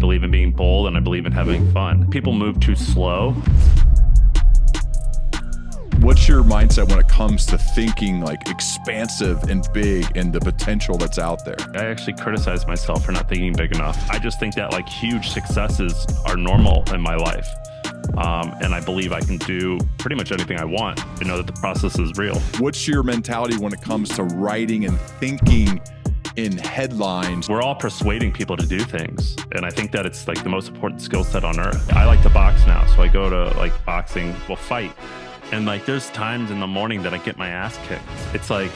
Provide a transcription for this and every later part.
believe in being bold, and I believe in having fun. People move too slow. What's your mindset when it comes to thinking like expansive and big and the potential that's out there? I actually criticize myself for not thinking big enough. I just think that like huge successes are normal in my life. And I believe I can do pretty much anything I want. I know that the process is real. What's your mentality when it comes to writing and thinking in headlines? We're all persuading people to do things. And I think that it's like the most important skill set on earth. I like to box now. So I go to like boxing, we'll fight. And like there's times in the morning that I get my ass kicked. It's like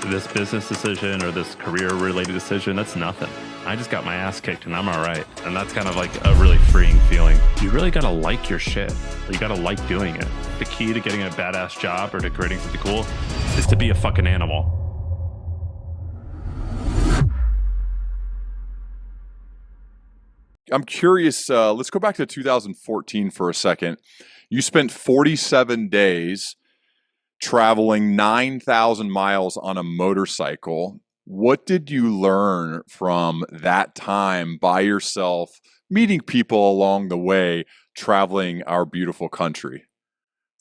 this business decision or this career related decision, that's nothing. I just got my ass kicked and I'm all right. And that's kind of like a really freeing feeling. You really got to like your shit. You got to like doing it. The key to getting a badass job or to creating something cool is to be a fucking animal. I'm curious, let's go back to 2014 for a second. You spent 47 days traveling 9,000 miles on a motorcycle. What did you learn from that time by yourself, meeting people along the way, traveling our beautiful country?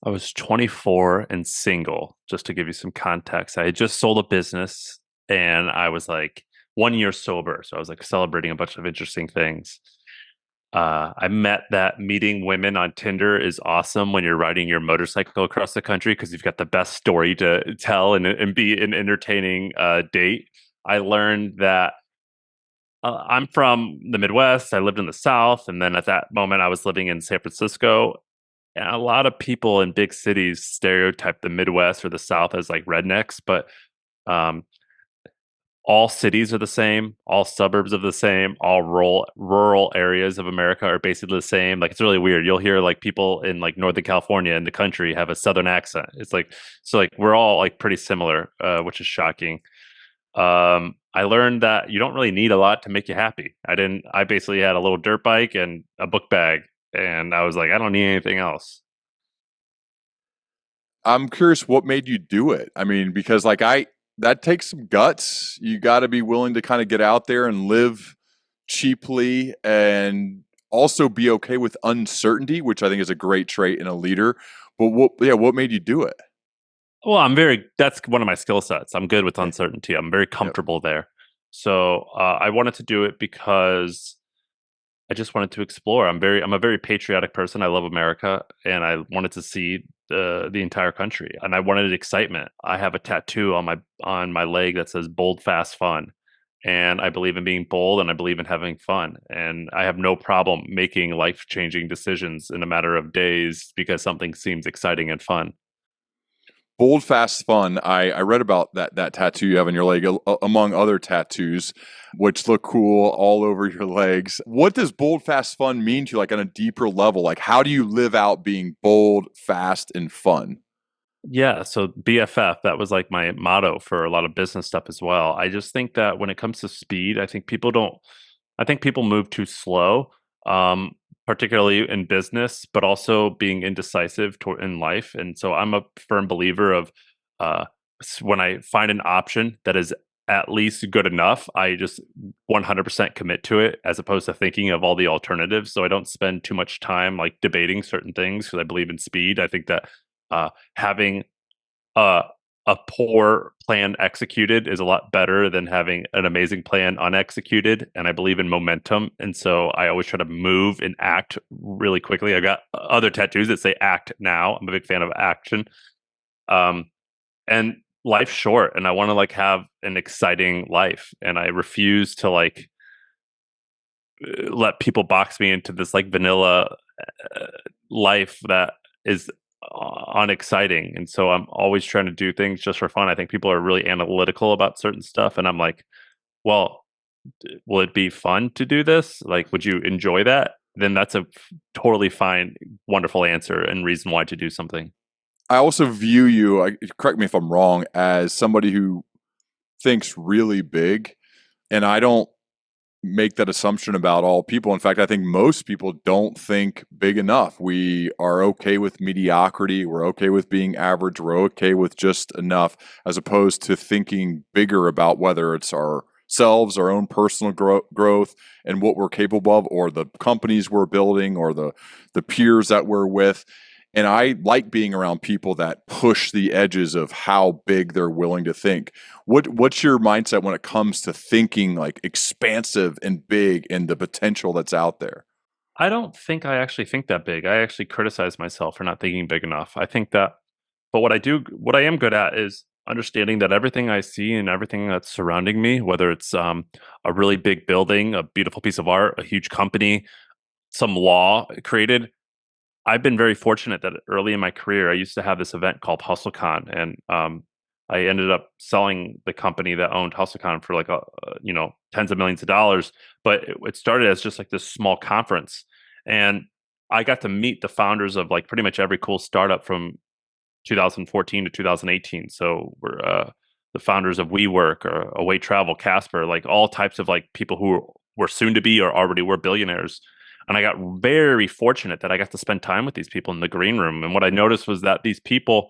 I was 24 and single, just to give you some context. I had just sold a business and I was like 1 year sober. So I was like celebrating a bunch of interesting things. I met that meeting women on Tinder is awesome when you're riding your motorcycle across the country because you've got the best story to tell and be an entertaining date. I learned that I'm from the Midwest. I lived in the South. And then at that moment, I was living in San Francisco. And a lot of people in big cities stereotype the Midwest or the South as like rednecks, but all cities are the same, all suburbs are the same, all rural areas of America are basically the same. Like it's really weird. You'll hear like people in like Northern California in the country have a Southern accent. It's like, so like we're all like pretty similar, which is shocking. I learned that you don't really need a lot to make you happy. I basically had a little dirt bike and a book bag and I was like, I don't need anything else. I'm curious what made you do it. I mean, because like that takes some guts. You got to be willing to kind of get out there and live cheaply and also be okay with uncertainty, which I think is a great trait in a leader. But what made you do it? Well, that's one of my skill sets. I'm good with uncertainty. I'm very comfortable there. So I wanted to do it because I just wanted to explore. I'm a very patriotic person. I love America and I wanted to see the entire country and I wanted excitement. I have a tattoo on my leg that says bold, fast, fun. And I believe in being bold and I believe in having fun. And I have no problem making life-changing decisions in a matter of days because something seems exciting and fun. Bold, fast, fun. I read about that tattoo you have on your leg, among other tattoos, which look cool all over your legs. What does bold, fast, fun mean to you, like on a deeper level? Like, how do you live out being bold, fast, and fun? Yeah, so BFF, that was like my motto for a lot of business stuff as well. I just think that when it comes to speed, I think people move too slow. Particularly in business, but also being indecisive in life. And so I'm a firm believer of when I find an option that is at least good enough, I just 100% commit to it as opposed to thinking of all the alternatives. So I don't spend too much time like debating certain things because I believe in speed. I think that having a poor plan executed is a lot better than having an amazing plan unexecuted. And I believe in momentum. And so I always try to move and act really quickly. I got other tattoos that say act now. I'm a big fan of action. And life's short and I want to like have an exciting life. And I refuse to like let people box me into this like vanilla life that is unexciting. And so I'm always trying to do things just for fun. I think people are really analytical about certain stuff. And I'm like, well, will it be fun to do this? Like, would you enjoy that? Then that's a totally fine, wonderful answer and reason why to do something. I also view you, correct me if I'm wrong, as somebody who thinks really big. And I don't make that assumption about all people. In fact, I think most people don't think big enough. We are okay with mediocrity. We're okay with being average. We're okay with just enough, as opposed to thinking bigger about whether it's our ourselves, our own personal growth, and what we're capable of, or the companies we're building, or the peers that we're with. And I like being around people that push the edges of how big they're willing to think. What's your mindset when it comes to thinking like expansive and big and the potential that's out there? I don't think I actually think that big. I actually criticize myself for not thinking big enough. I think that, but what I am good at is understanding that everything I see and everything that's surrounding me, whether it's a really big building, a beautiful piece of art, a huge company, some law created, I've been very fortunate that early in my career, I used to have this event called HustleCon, and I ended up selling the company that owned HustleCon for like tens of millions of dollars. But it started as just like this small conference, and I got to meet the founders of like pretty much every cool startup from 2014 to 2018. So we're the founders of WeWork or Away Travel, Casper, like all types of like people who were soon to be or already were billionaires. And I got very fortunate that I got to spend time with these people in the green room. And what I noticed was that these people,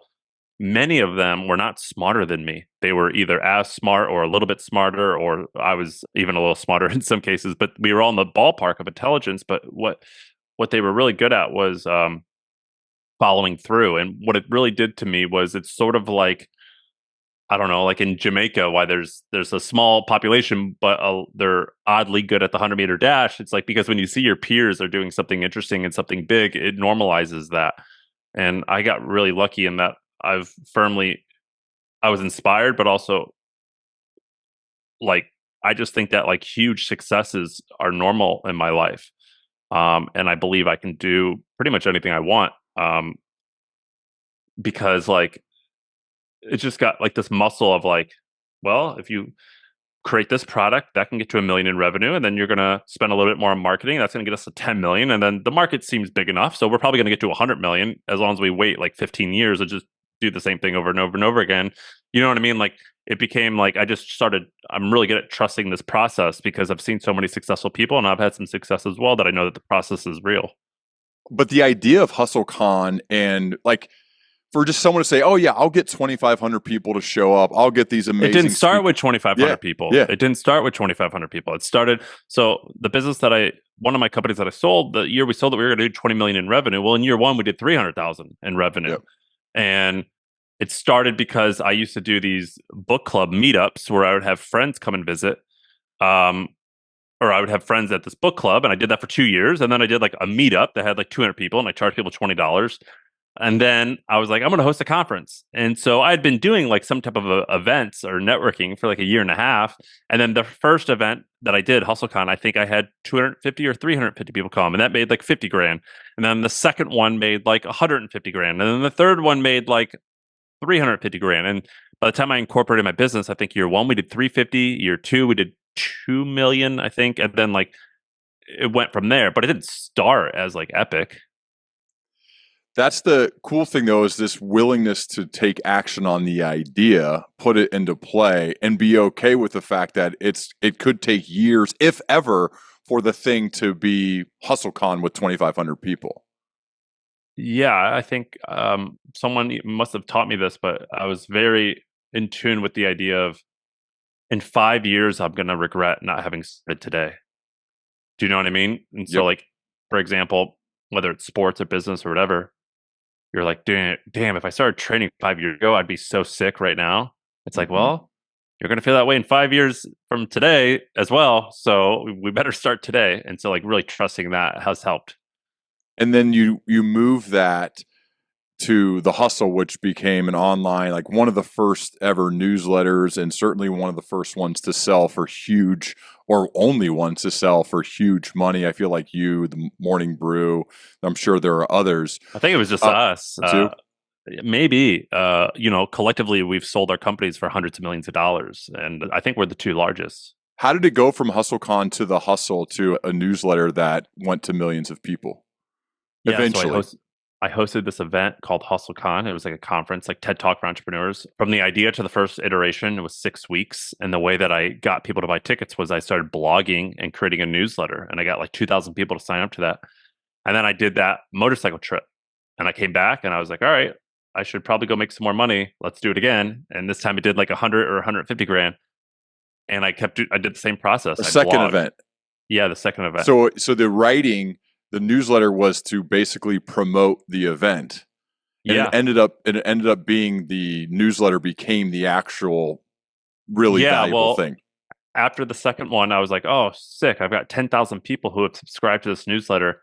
many of them were not smarter than me. They were either as smart or a little bit smarter, or I was even a little smarter in some cases. But we were all in the ballpark of intelligence. But what they were really good at was following through. And what it really did to me was it's sort of like, I don't know, like in Jamaica, why there's a small population, but they're oddly good at the 100-meter dash. It's like because when you see your peers are doing something interesting and something big, it normalizes that. And I got really lucky in that I was inspired, but also like I just think that like huge successes are normal in my life, and I believe I can do pretty much anything I want, because like it just got like this muscle of like, well, if you create this product that can get to 1 million in revenue, and then you're going to spend a little bit more on marketing, that's going to get us to 10 million, and then the market seems big enough, so we're probably going to get to 100 million as long as we wait like 15 years and just do the same thing over and over and over again. You know what I mean? Like it became like I'm really good at trusting this process because I've seen so many successful people and I've had some success as well, that I know that the process is real. But the idea of HustleCon, and like for just someone to say, "Oh yeah, I'll get 2,500 people to show up. I'll get these It didn't amazing start speakers." with 2,500 Yeah, people. yeah. It didn't start with 2,500 people. It started, so the business one of my companies that I sold, the year we sold it, we were going to do 20 million in revenue. Well, in year one, we did 300,000 in revenue. Yep. And it started because I used to do these book club meetups where I would have friends come and visit. Um, or I would have friends at this book club, and I did that for 2 years. And then I did like a meetup that had like 200 people, and I charged people $20. And then I was like, I'm going to host a conference. And so I had been doing like some type of events or networking for like a year and a half. And then the first event that I did, HustleCon, I think I had 250 or 350 people come, and that made like 50 grand. And then the second one made like 150 grand. And then the third one made like 350 grand. And by the time I incorporated my business, I think year one we did 350, year two we did 2 million, I think. And then like it went from there, but it didn't start as like epic. That's the cool thing, though, is this willingness to take action on the idea, put it into play, and be okay with the fact that it could take years, if ever, for the thing to be HustleCon with 2,500 people. Yeah, I think someone must have taught me this, but I was very in tune with the idea of in 5 years, I'm going to regret not having started today. Do you know what I mean? And so, Yep. like, for example, whether it's sports or business or whatever, you're like, damn, if I started training 5 years ago, I'd be so sick right now. It's like, Mm-hmm. well, you're going to feel that way in 5 years from today as well. So we better start today. And so, like, really trusting that has helped. And then you move that to the Hustle, which became an online, like one of the first ever newsletters, and certainly one of the first ones to sell for huge, or only ones to sell for huge money. I feel like the Morning Brew. I'm sure there are others I think it was just us. too. Maybe, collectively, we've sold our companies for hundreds of millions of dollars. And I think we're the two largest. How did it go from HustleCon to the Hustle to a newsletter that went to millions of people Yeah, so eventually? I hosted this event called HustleCon. It was like a conference, like TED Talk for entrepreneurs. From the idea to the first iteration, it was 6 weeks. And the way that I got people to buy tickets was I started blogging and creating a newsletter. And I got like 2,000 people to sign up to that. And then I did that motorcycle trip. And I came back and I was like, all right, I should probably go make some more money. Let's do it again. And this time it did like 100 or 150 grand. And I did the same process. A I second blogged. event. Yeah, the second event. So the writing, the newsletter was to basically promote the event. And Yeah. it ended up being the newsletter became the actual really Yeah. valuable Well, thing. after the second one, I was like, oh, sick. I've got 10,000 people who have subscribed to this newsletter.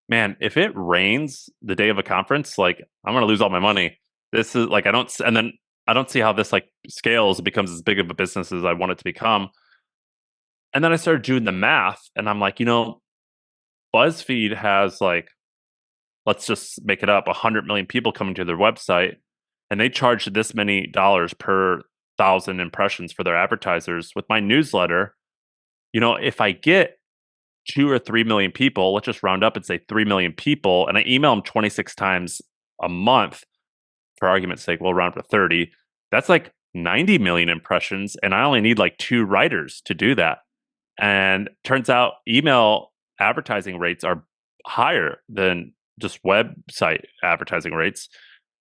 Man, if it rains the day of a conference, like I'm going to lose all my money. This is like, and then I don't see how this like scales, becomes as big of a business as I want it to become. And then I started doing the math and I'm like, BuzzFeed has like, let's just make it up, 100 million people coming to their website and they charge this many dollars per thousand impressions for their advertisers. With my newsletter, if I get 2 or 3 million people, let's just round up and say 3 million people, and I email them 26 times a month, for argument's sake, we'll round up to 30. That's like 90 million impressions, and I only need like 2 writers to do that. And turns out email advertising rates are higher than just website advertising rates.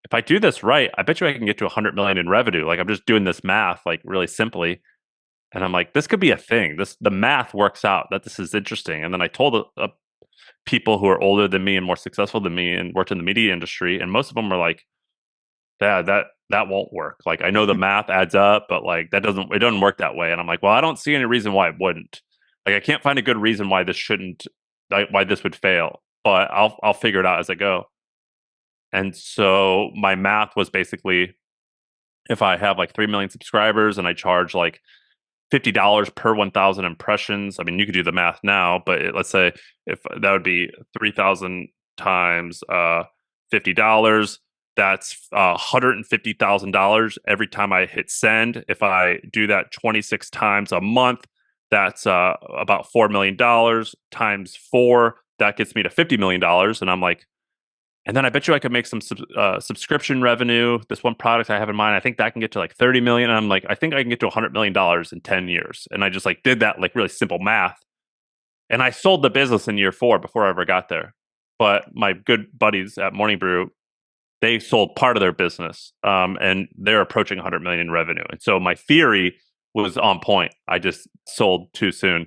If I do this right, I bet you I can get to 100 million in revenue. Like I'm just doing this math, like really simply. And I'm like, this could be a thing. The math works out that this is interesting. And then I told people who are older than me and more successful than me and worked in the media industry, and most of them were like, "Yeah, that won't work. Like I know the math adds up, but like it doesn't work that way." And I'm like, well, I don't see any reason why it wouldn't. Like I can't find a good reason why this shouldn't, like, why this would fail. But I'll figure it out as I go. And so my math was basically, if I have like 3 million subscribers and I charge like $50 per 1,000 impressions. I mean, you could do the math now, but let's say if that would be 3,000 times $50, that's $150,000 every time I hit send. If I do that 26 times a month, that's about $4 million times 4. That gets me to $50 million. And I'm like, and then I bet you I could make some subscription revenue. This one product I have in mind, I think that can get to like 30 million. And I'm like, I think I can get to $100 million in 10 years. And I just like did that like really simple math. And I sold the business in year 4 before I ever got there. But my good buddies at Morning Brew, they sold part of their business, and they're approaching 100 million in revenue. And so my theory was on point. I just sold too soon.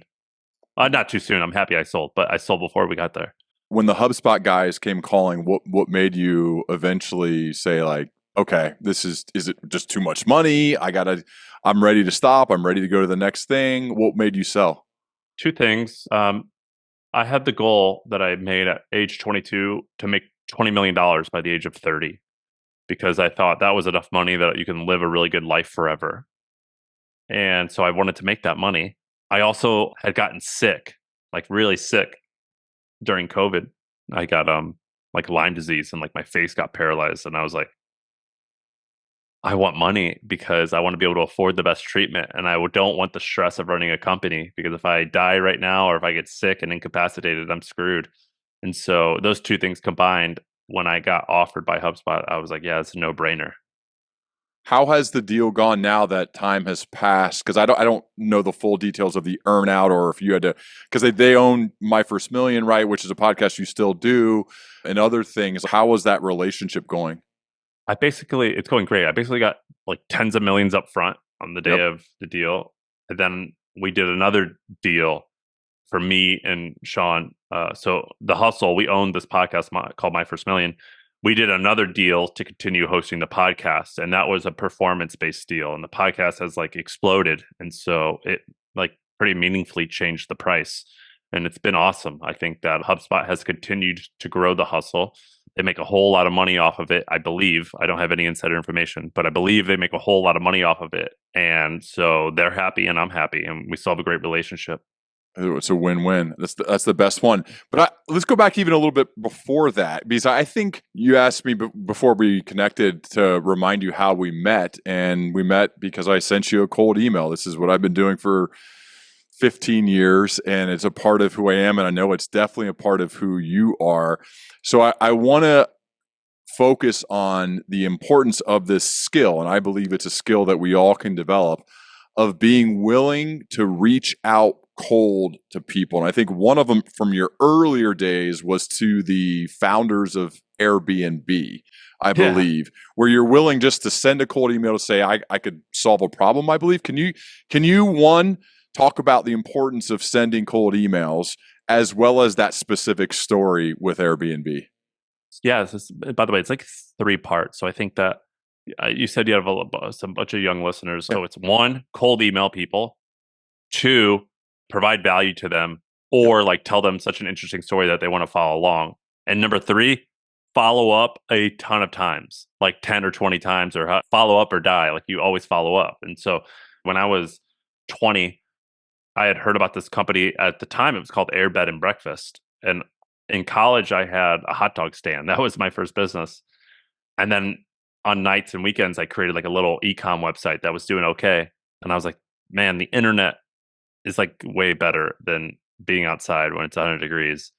Not too soon. I'm happy I sold, but I sold before we got there. When the HubSpot guys came calling, what made you eventually say like, okay, is it just too much money? I'm ready to stop. I'm ready to go to the next thing. What made you sell? 2 things. I had the goal that I made at age 22 to make $20 million by the age of 30, because I thought that was enough money that you can live a really good life forever. And so I wanted to make that money. I also had gotten sick, like really sick during COVID. I got like Lyme disease and like my face got paralyzed. And I was like, I want money because I want to be able to afford the best treatment. And I don't want the stress of running a company, because if I die right now or if I get sick and incapacitated, I'm screwed. And so those 2 things combined, when I got offered by HubSpot, I was like, yeah, it's a no brainer. How has the deal gone now that time has passed? Because I don't know the full details of the earn out, or if you had to, because they own My First Million, right? Which is a podcast you still do, and other things. How was that relationship going? It's going great. I basically got like tens of millions up front on the day Yep. of the deal. And then we did another deal for me and Sean. So the Hustle, we owned this podcast called My First Million. We did another deal to continue hosting the podcast, and that was a performance-based deal. And the podcast has like exploded. And so it like pretty meaningfully changed the price. And it's been awesome. I think that HubSpot has continued to grow the Hustle. They make a whole lot of money off of it, I believe. I don't have any insider information, but I believe they make a whole lot of money off of it. And so they're happy and I'm happy, and we still have a great relationship. It's a win-win. That's the best one. But let's go back even a little bit before that, because I think you asked me before we connected to remind you how we met, and we met because I sent you a cold email. This is what I've been doing for 15 years, and it's a part of who I am, and I know it's definitely a part of who you are. So I want to focus on the importance of this skill, and I believe it's a skill that we all can develop, of being willing to reach out cold to people. And I think one of them from your earlier days was to the founders of Airbnb, I Yeah. believe, where you're willing just to send a cold email to say, I could solve a problem, I believe. Can you one, talk about the importance of sending cold emails as well as that specific story with Airbnb? Yeah. By the way, it's like three parts. So I think that you said you have some bunch of young listeners. Yeah. So it's one, cold email people. Two, provide value to them, Yeah. or like tell them such an interesting story that they want to follow along. And number three, follow up a ton of times, like 10 or 20 times, or follow up or die. Like you always follow up. And so when I was 20, I had heard about this company. At the time, it was called Air Bed and Breakfast. And in college, I had a hot dog stand. That was my first business. And then on nights and weekends, I created like a little ecom website that was doing okay. And I was like, man, the internet is like way better than being outside when it's 100 degrees.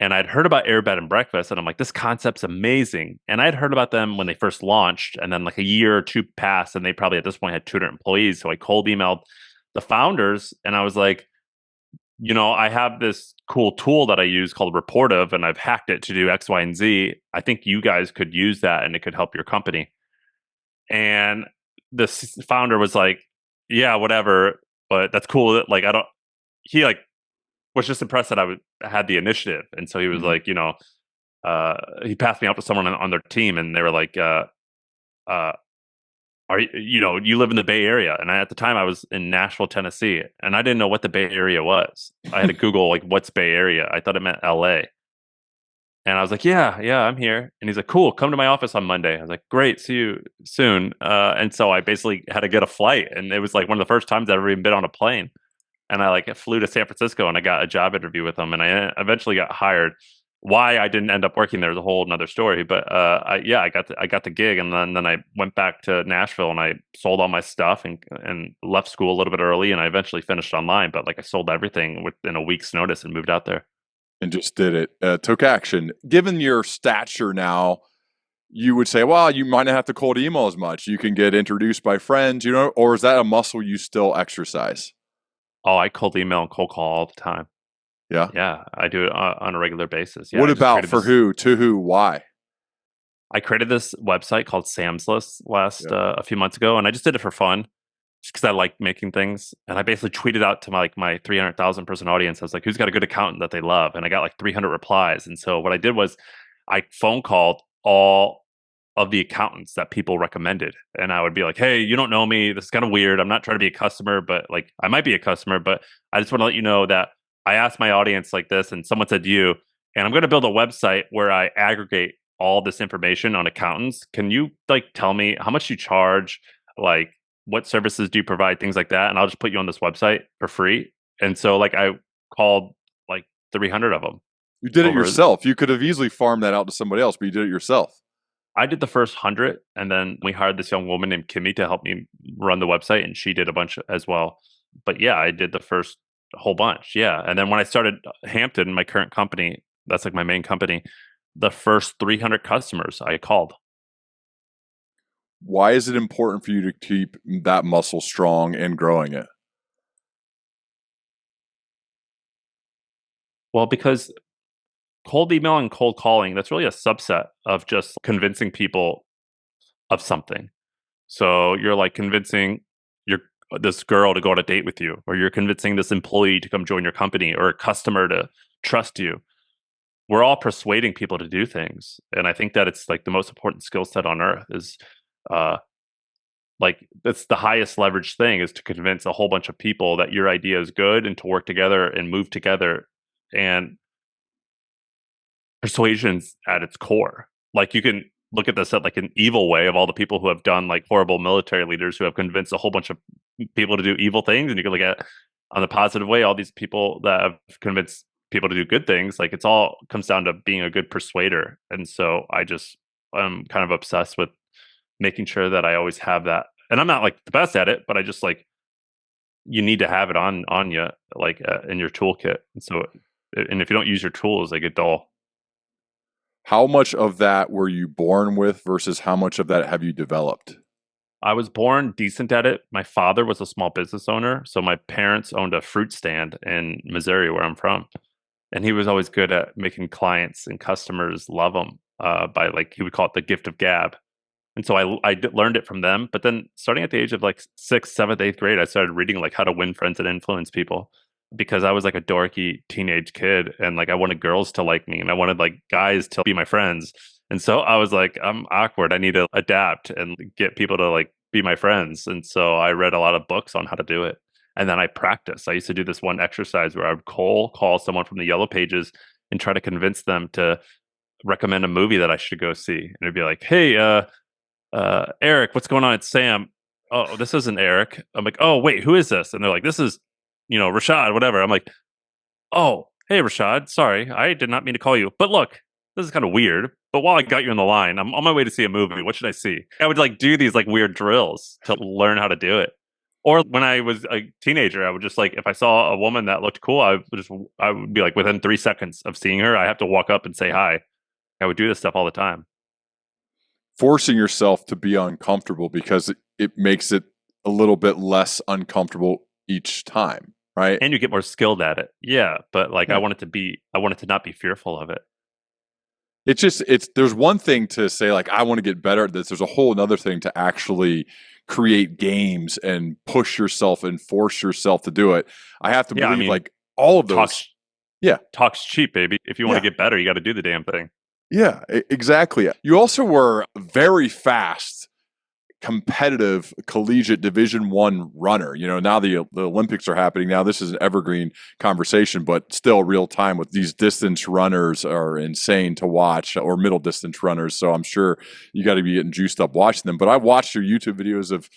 And I'd heard about Air Bed and Breakfast, and I'm like, this concept's amazing. And I'd heard about them when they first launched, and then like a year or two passed, and they probably at this point had 200 employees. So I cold emailed the founders, and I was like, I have this cool tool that I use called Reportive, and I've hacked it to do X, Y, and Z. I think you guys could use that, and it could help your company. And the founder was like, yeah, whatever, but that's cool. Like, I don't, he like was just impressed that had the initiative. And so he was Mhm. like, he passed me up to someone on their team, and they were like, uh, are you live in the Bay Area? And at the time I was in Nashville, Tennessee, and I didn't know what the Bay Area was. I had to Google like what's Bay Area. I thought it meant LA. And I was like, yeah, yeah, I'm here. And he's like, cool, come to my office on Monday. I was like, great, see you soon. And so I basically had to get a flight. And it was like one of the first times I've ever even been on a plane. And I like flew to San Francisco and I got a job interview with him. And I eventually got hired. Why I didn't end up working there is a whole another story. But I got the gig. And then I went back to Nashville and I sold all my stuff and left school a little bit early. And I eventually finished online. But like I sold everything within a week's notice and moved out there. And just did it, took action. Given your stature now, you would say, well, you might not have to cold email as much. You can get introduced by friends, or is that a muscle you still exercise? Oh, I cold email and cold call all the time. Yeah. Yeah, I do it on a regular basis. Yeah, What I just about created for this. who, to who, why? I created this website called Sam's List last Yeah. a few months ago, and I just did it for fun, just because I like making things. And I basically tweeted out to my 300,000 person audience. I was like, "Who's got a good accountant that they love?" And I got like 300 replies. And so what I did was I phone called all of the accountants that people recommended, and I would be like, "Hey, you don't know me. This is kind of weird. I'm not trying to be a customer, but like I might be a customer, but I just want to let you know that I asked my audience like this, and someone said you, and I'm going to build a website where I aggregate all this information on accountants. Can you like tell me how much you charge, like what services do you provide, things like that, and I'll just put you on this website for free." And so like I called like 300 of them You did it over. yourself. You could have easily farmed that out to somebody else, but you did it yourself. I did the first 100, and then we hired this young woman named Kimmy to help me run the website, and she did a bunch as well. But yeah, I did the first whole bunch. Yeah, and then when I started Hampton, my current company, that's like my main company, the first 300 customers I called. Why is it important for you to keep that muscle strong and growing it? Well, because cold email and cold calling, that's really a subset of just convincing people of something. So you're like convincing your this girl to go on a date with you, or you're convincing this employee to come join your company, or a customer to trust you. We're all persuading people to do things, and I think that it's like the most important skill set on earth is, uh, like that's the highest leverage thing is to convince a whole bunch of people that your idea is good and to work together and move together. And persuasion's at its core. Like you can look at this at like an evil way of all the people who have done like horrible military leaders who have convinced a whole bunch of people to do evil things, and you can look at on the positive way all these people that have convinced people to do good things. Like it's all comes down to being a good persuader. And so I'm kind of obsessed with making sure that I always have that. And I'm not like the best at it, but I just like you need to have it on you like in your toolkit. And so and if you don't use your tools, they get dull. How much of that were you born with versus how much of that have you developed? I was born decent at it. My father was a small business owner, so my parents owned a fruit stand in Missouri, where I'm from, and he was always good at making clients and customers love him. by like he would call it the gift of gab. And so learned it from them. But then starting at the age of like sixth, seventh, eighth grade, I started reading like how to win friends and influence people because I was like a dorky teenage kid and like I wanted girls to like me and I wanted like guys to be my friends. And so I was like, I'm awkward. I need to adapt and get people to like be my friends. And so I read a lot of books on how to do it. And then I practiced. I used to do this one exercise where I would call someone from the yellow pages and try to convince them to recommend a movie that I should go see. And it'd be like, hey, Eric, what's going on? It's Sam. Oh, this isn't Eric. I'm like, oh, wait, who is this? And they're like, this is, Rashad, whatever. I'm like, oh, hey, Rashad. Sorry, I did not mean to call you. But look, this is kind of weird. But while I got you on the line, I'm on my way to see a movie. What should I see? I would like do these like weird drills to learn how to do it. Or when I was a teenager, I would just like, if I saw a woman that looked cool, I would be like, within 3 seconds of seeing her, I have to walk up and say hi. I would do this stuff all the time. Forcing yourself to be uncomfortable because it makes it a little bit less uncomfortable each time, right? And you get more skilled at it. Yeah, but like Yeah. I want it to not be fearful of it. There's one thing to say like I want to get better at this. There's a whole other thing to actually create games and push yourself and force yourself to do it. I have to Yeah, believe like all of those. Talk's cheap, baby. If you want to get better, you got to do the damn thing. Yeah, exactly. You also were very fast, competitive collegiate Division I runner. You know, now the Olympics are happening. Now this is an evergreen conversation, but still real time with these distance runners are insane to watch, or middle distance runners. So I'm sure you got to be getting juiced up watching them. But I watched your YouTube videos of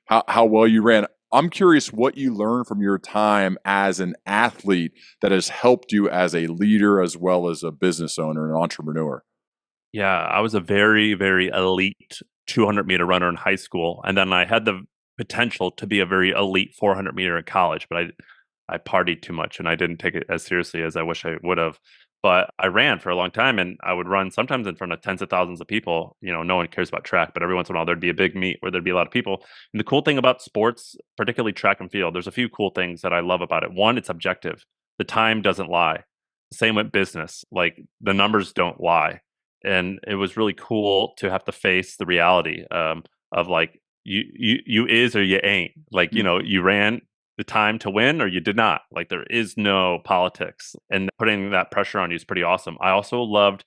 how well you ran. I'm curious what you learned from your time as an athlete that has helped you as a leader as well as a business owner and entrepreneur. Yeah, I was a very, very elite 200-meter runner in high school, and then I had the potential to be a very elite 400-meter in college, but I partied too much and I didn't take it as seriously as I wish I would have. But I ran for a long time, and I would run sometimes in front of tens of thousands of people. You know, no one cares about track, but every once in a while there'd be a big meet where there'd be a lot of people. And the cool thing about sports, particularly track and field, there's a few cool things that I love about it. One, it's objective. The time doesn't lie. Same with business. Like the numbers don't lie. And it was really cool to have to face the reality of like you is or you ain't. Like, you ran the time to win or you did not. Like there is no politics, and putting that pressure on you is pretty awesome. I also loved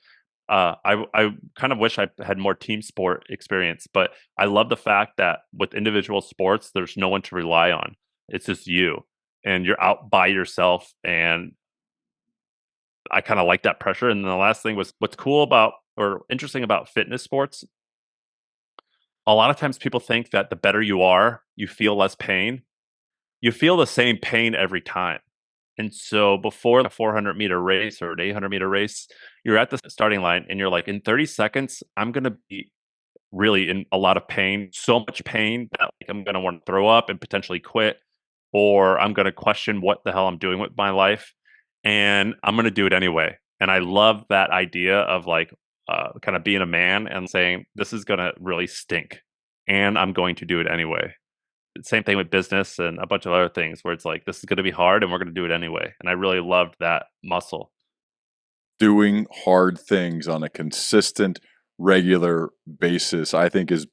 I kind of wish I had more team sport experience, but I love the fact that with individual sports there's no one to rely on. It's just you, and you're out by yourself, and I kind of like that pressure. And then the last thing was what's cool about or interesting about fitness sports. A lot of times people think that the better you are, you feel less pain. You feel the same pain every time. And so before a 400-meter race or an 800-meter race, you're at the starting line and you're like, in 30 seconds, I'm going to be really in a lot of pain, so much pain that like, I'm going to want to throw up and potentially quit, or I'm going to question what the hell I'm doing with my life. And I'm going to do it anyway. And I love that idea of like kind of being a man and saying, this is going to really stink. And I'm going to do it anyway. Same thing with business and a bunch of other things where it's like, this is going to be hard and we're going to do it anyway. And I really loved that muscle. Doing hard things on a consistent, regular basis, I think is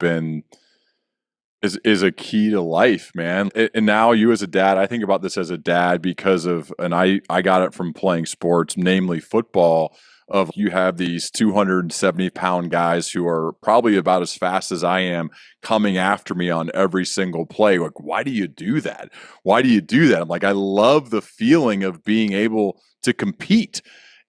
a key to life, man. And now you as a dad, I think about this as a dad because of, and I got it from playing sports, namely football, of you have these 270-pound guys who are probably about as fast as I am coming after me on every single play. Like, why do you do that? Why do you do that? I'm like, I love the feeling of being able to compete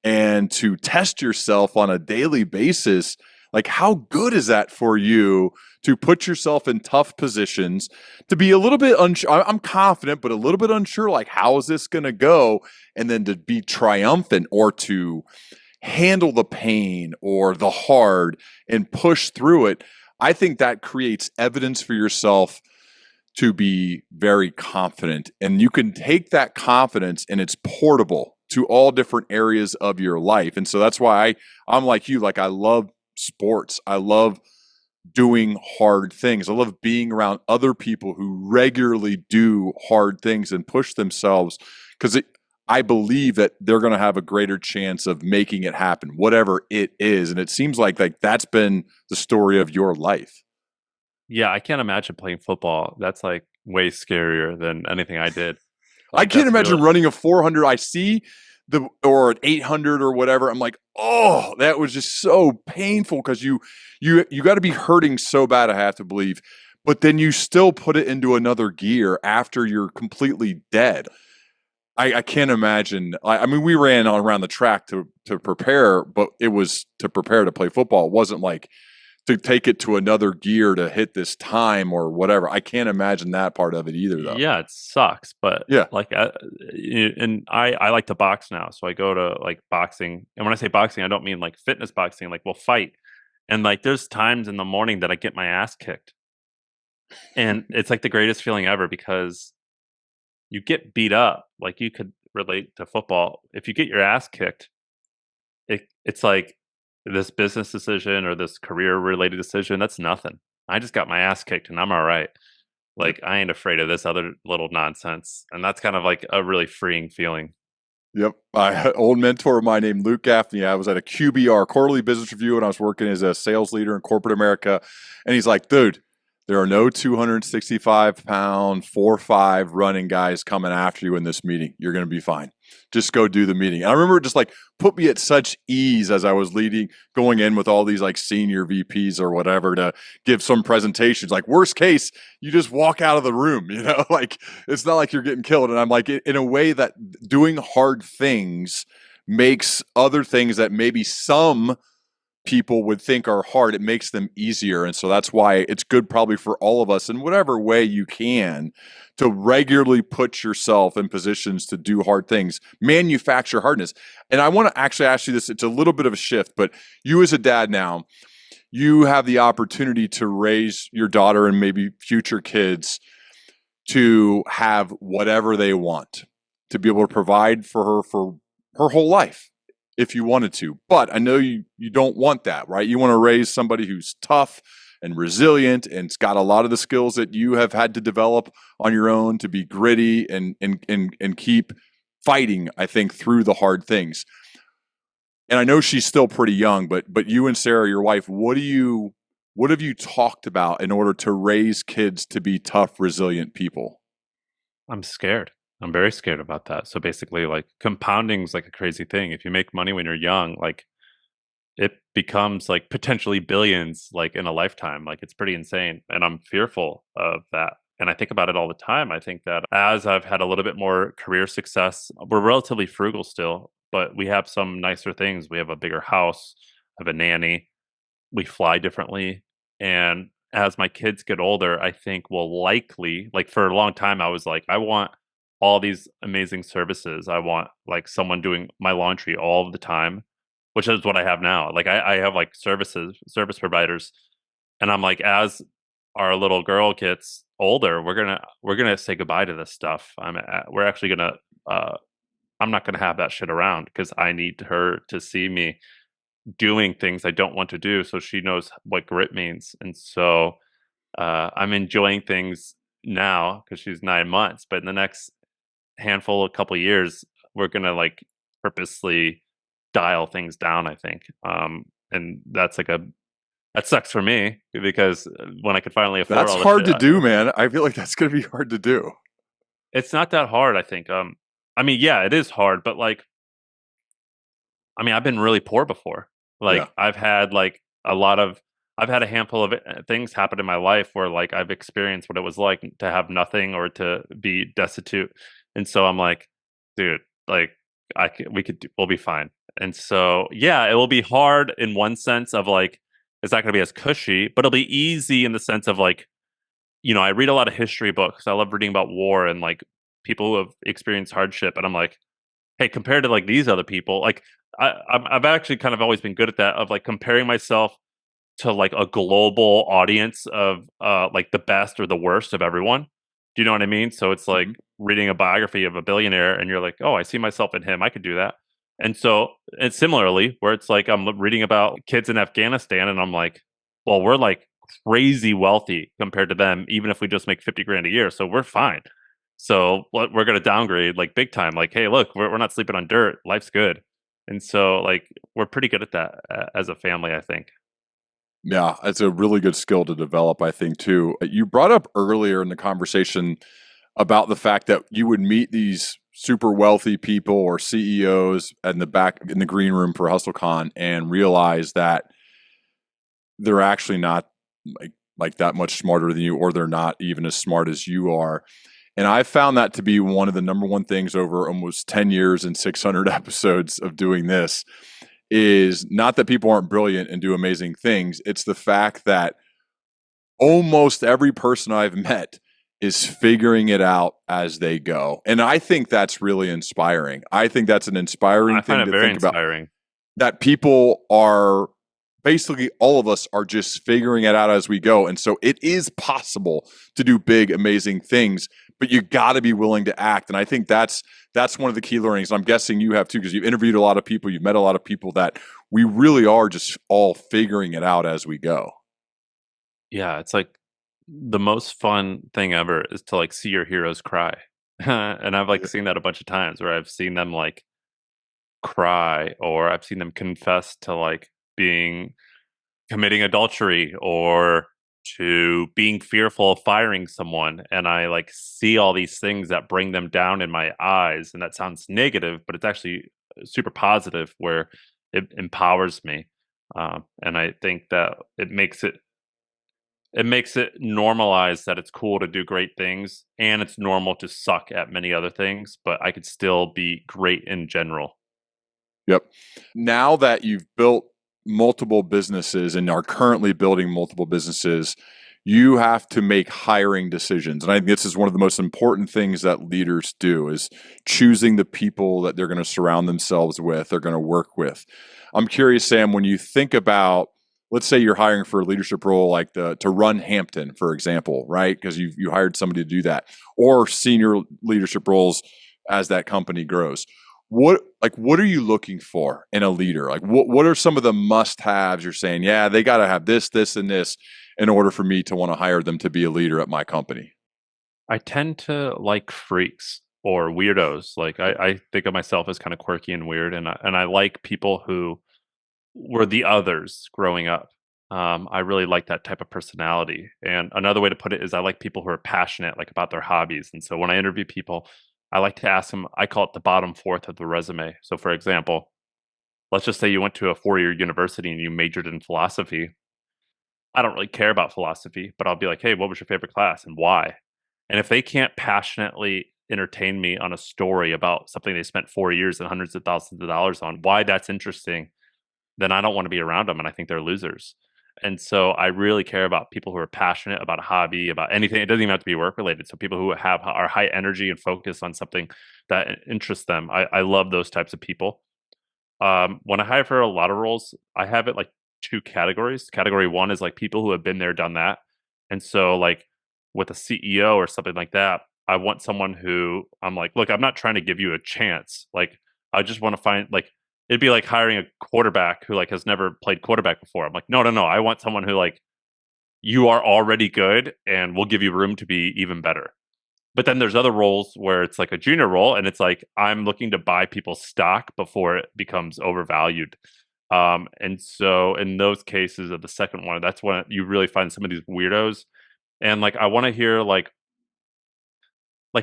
and to test yourself on a daily basis. Like, how good is that for you to put yourself in tough positions, to be a little bit unsure? I'm confident, but a little bit unsure, like, how is this going to go? And then to be triumphant or to handle the pain or the hard and push through it. I think that creates evidence for yourself to be very confident. And you can take that confidence and it's portable to all different areas of your life. And so that's why I'm like you, like I love sports. I love doing hard things. I love being around other people who regularly do hard things and push themselves because I believe that they're going to have a greater chance of making it happen, whatever it is. And it seems like that's been the story of your life. Yeah, I can't imagine playing football. That's like way scarier than anything I did. I Like can't that's imagine really running a 400. I see or an 800 or whatever. I'm like, oh, that was just so painful because you got to be hurting so bad. I have to believe, but then you still put it into another gear after you're completely dead. I can't imagine. I mean, we ran on around the track to prepare, but it was to prepare to play football. It wasn't like to take it to another gear to hit this time or whatever. I can't imagine that part of it either, though. yeah, it sucks, but Yeah. like and I like to box now. So I go to like boxing. And when I say boxing, I don't mean like fitness boxing, like we'll fight. And like there's times in the morning that I get my ass kicked. And it's like the greatest feeling ever because you get beat up. Like you could relate to football. If you get your ass kicked, it's like this business decision or this career related decision, that's nothing. I just got my ass kicked and I'm all right. Yep. Like I ain't afraid of this other little nonsense. And that's kind of like a really freeing feeling. Yep. Old mentor of mine named Luke Gaffney. I was at a QBR, quarterly business review, and I was working as a sales leader in corporate America. And he's like, dude, there are no 265-pound, 4'5" running guys coming after you in this meeting. You're going to be fine. Just go do the meeting. And I remember it just like put me at such ease as I was going in with all these like senior VPs or whatever to give some presentations. Like, worst case, you just walk out of the room, like it's not like you're getting killed. And I'm like, in a way that doing hard things makes other things that maybe some people would think are hard, it makes them easier. And so that's why it's good probably for all of us in whatever way you can to regularly put yourself in positions to do hard things, manufacture hardness. And I want to actually ask you this, it's a little bit of a shift, but you as a dad now, you have the opportunity to raise your daughter and maybe future kids to have whatever they want, to be able to provide for her for her whole life if you wanted to. But I know you don't want that, right? You want to raise somebody who's tough and resilient and it's got a lot of the skills that you have had to develop on your own to be gritty and keep fighting, I think, through the hard things. And I know she's still pretty young, but you and Sarah, your wife, what have you talked about in order to raise kids to be tough, resilient people? I'm scared. I'm very scared about that. So basically, like compounding is like a crazy thing. If you make money when you're young, like it becomes like potentially billions like in a lifetime. Like it's pretty insane. And I'm fearful of that. And I think about it all the time. I think that as I've had a little bit more career success, we're relatively frugal still, but we have some nicer things. We have a bigger house, I have a nanny, we fly differently. And as my kids get older, I think will likely, like for a long time, I was like, I want all these amazing services. I want like someone doing my laundry all of the time, which is what I have now. Like I have like service providers. And I'm like, as our little girl gets older, we're gonna say goodbye to this stuff. We're actually gonna I'm not gonna have that shit around because I need her to see me doing things I don't want to do, so she knows what grit means. And so I'm enjoying things now because she's 9 months, but in the next handful, a couple years, we're gonna like purposely dial things down. I think, and that's like a that sucks for me because when I could finally afford That's all the hard shit, to do, man. I feel like that's going to be hard to do. it's not that hard. I think. I mean, yeah, it is hard, but like I mean, I've been really poor before. Yeah. Like I've had like a lot of I've had a handful of things happen in my life where like I've experienced what it was like to have nothing or to be destitute. And so I'm like, dude, like we'll be fine. And so yeah, it will be hard in one sense of like it's not going to be as cushy, but it'll be easy in the sense of like, I read a lot of history books. I love reading about war and like people who have experienced hardship and I'm like, hey, compared to like these other people, like I've actually kind of always been good at that of like comparing myself to like a global audience of like the best or the worst of everyone. Do you know what I mean? So it's like Hmm. reading a biography of a billionaire and you're like, oh, I see myself in him. I could do that. And so, and similarly, where it's like I'm reading about kids in Afghanistan and I'm like, well, we're like crazy wealthy compared to them, even if we just make 50 grand a year. So we're fine. So we're going to downgrade like big time. Like, hey, look, we're not sleeping on dirt. Life's good. And so like we're pretty good at that as a family, I think. Yeah, it's a really good skill to develop, I think, too. You brought up earlier in the conversation about the fact that you would meet these super wealthy people or CEOs in the back in the green room for HustleCon and realize that they're actually not like that much smarter than you, or they're not even as smart as you are. And I found that to be one of the number one things over almost 10 years and 600 episodes of doing this is not that people aren't brilliant and do amazing things. It's the fact that almost every person I've met is figuring it out as they go. And I think that's really inspiring. I think that's an inspiring I find thing it to very think about, inspiring. that people are basically all of us are just figuring it out as we go. And so it is possible to do big, amazing things, but you got to be willing to act. And I think that's one of the key learnings. I'm guessing you have too, because you've interviewed a lot of people, you've met a lot of people, that we really are just all figuring it out as we go. Yeah, it's like the most fun thing ever is to like see your heroes cry. And I've like Yeah. seen that a bunch of times where I've seen them like cry, or I've seen them confess to like being committing adultery, or to being fearful of firing someone, and I like see all these things that bring them down in my eyes, and that sounds negative, but it's actually super positive, where it empowers me. And I think that it makes it normalized that it's cool to do great things, and it's normal to suck at many other things, but I could still be great in general. Yep. Now that you've built multiple businesses and are currently building multiple businesses, you have to make hiring decisions. And I think this is one of the most important things that leaders do, is choosing the people that they're going to surround themselves with, they're going to work with. I'm curious, Sam, when you think about, let's say you're hiring for a leadership role like to run Hampton, for example, right? Because you hired somebody to do that, or senior leadership roles as that company grows. What are you looking for in a leader? Like what are some of the must-haves you're saying, yeah, they got to have this, this, and this in order for me to want to hire them to be a leader at my company? I tend to like freaks or weirdos. Like I think of myself as kind of quirky and weird, and I like people who were the others growing up. I really like that type of personality. And another way to put it is I like people who are passionate, like about their hobbies. And so when I interview people, I like to ask them. I call it the bottom fourth of the resume. So for example, let's just say you went to a 4-year university and you majored in philosophy. I don't really care about philosophy, but I'll be like, hey, what was your favorite class and why? And if they can't passionately entertain me on a story about something they spent 4 years and hundreds of thousands of dollars on, why that's interesting, then I don't want to be around them. And I think they're losers. And so I really care about people who are passionate about a hobby, about anything. It doesn't even have to be work related. So people who are high energy and focus on something that interests them. I love those types of people. When I hire for a lot of roles, I have it like two categories. Category one is like people who have been there, done that. And so, like with a CEO or something like that, I want someone who I'm like, look, I'm not trying to give you a chance. Like, I just want to find like it'd be like hiring a quarterback who like has never played quarterback before. I'm like, no, no, no. I want someone who like you are already good and we'll give you room to be even better. But then there's other roles where it's like a junior role, and it's like I'm looking to buy people's stock before it becomes overvalued. And so in those cases of the second one, that's when you really find some of these weirdos. And like I want to hear like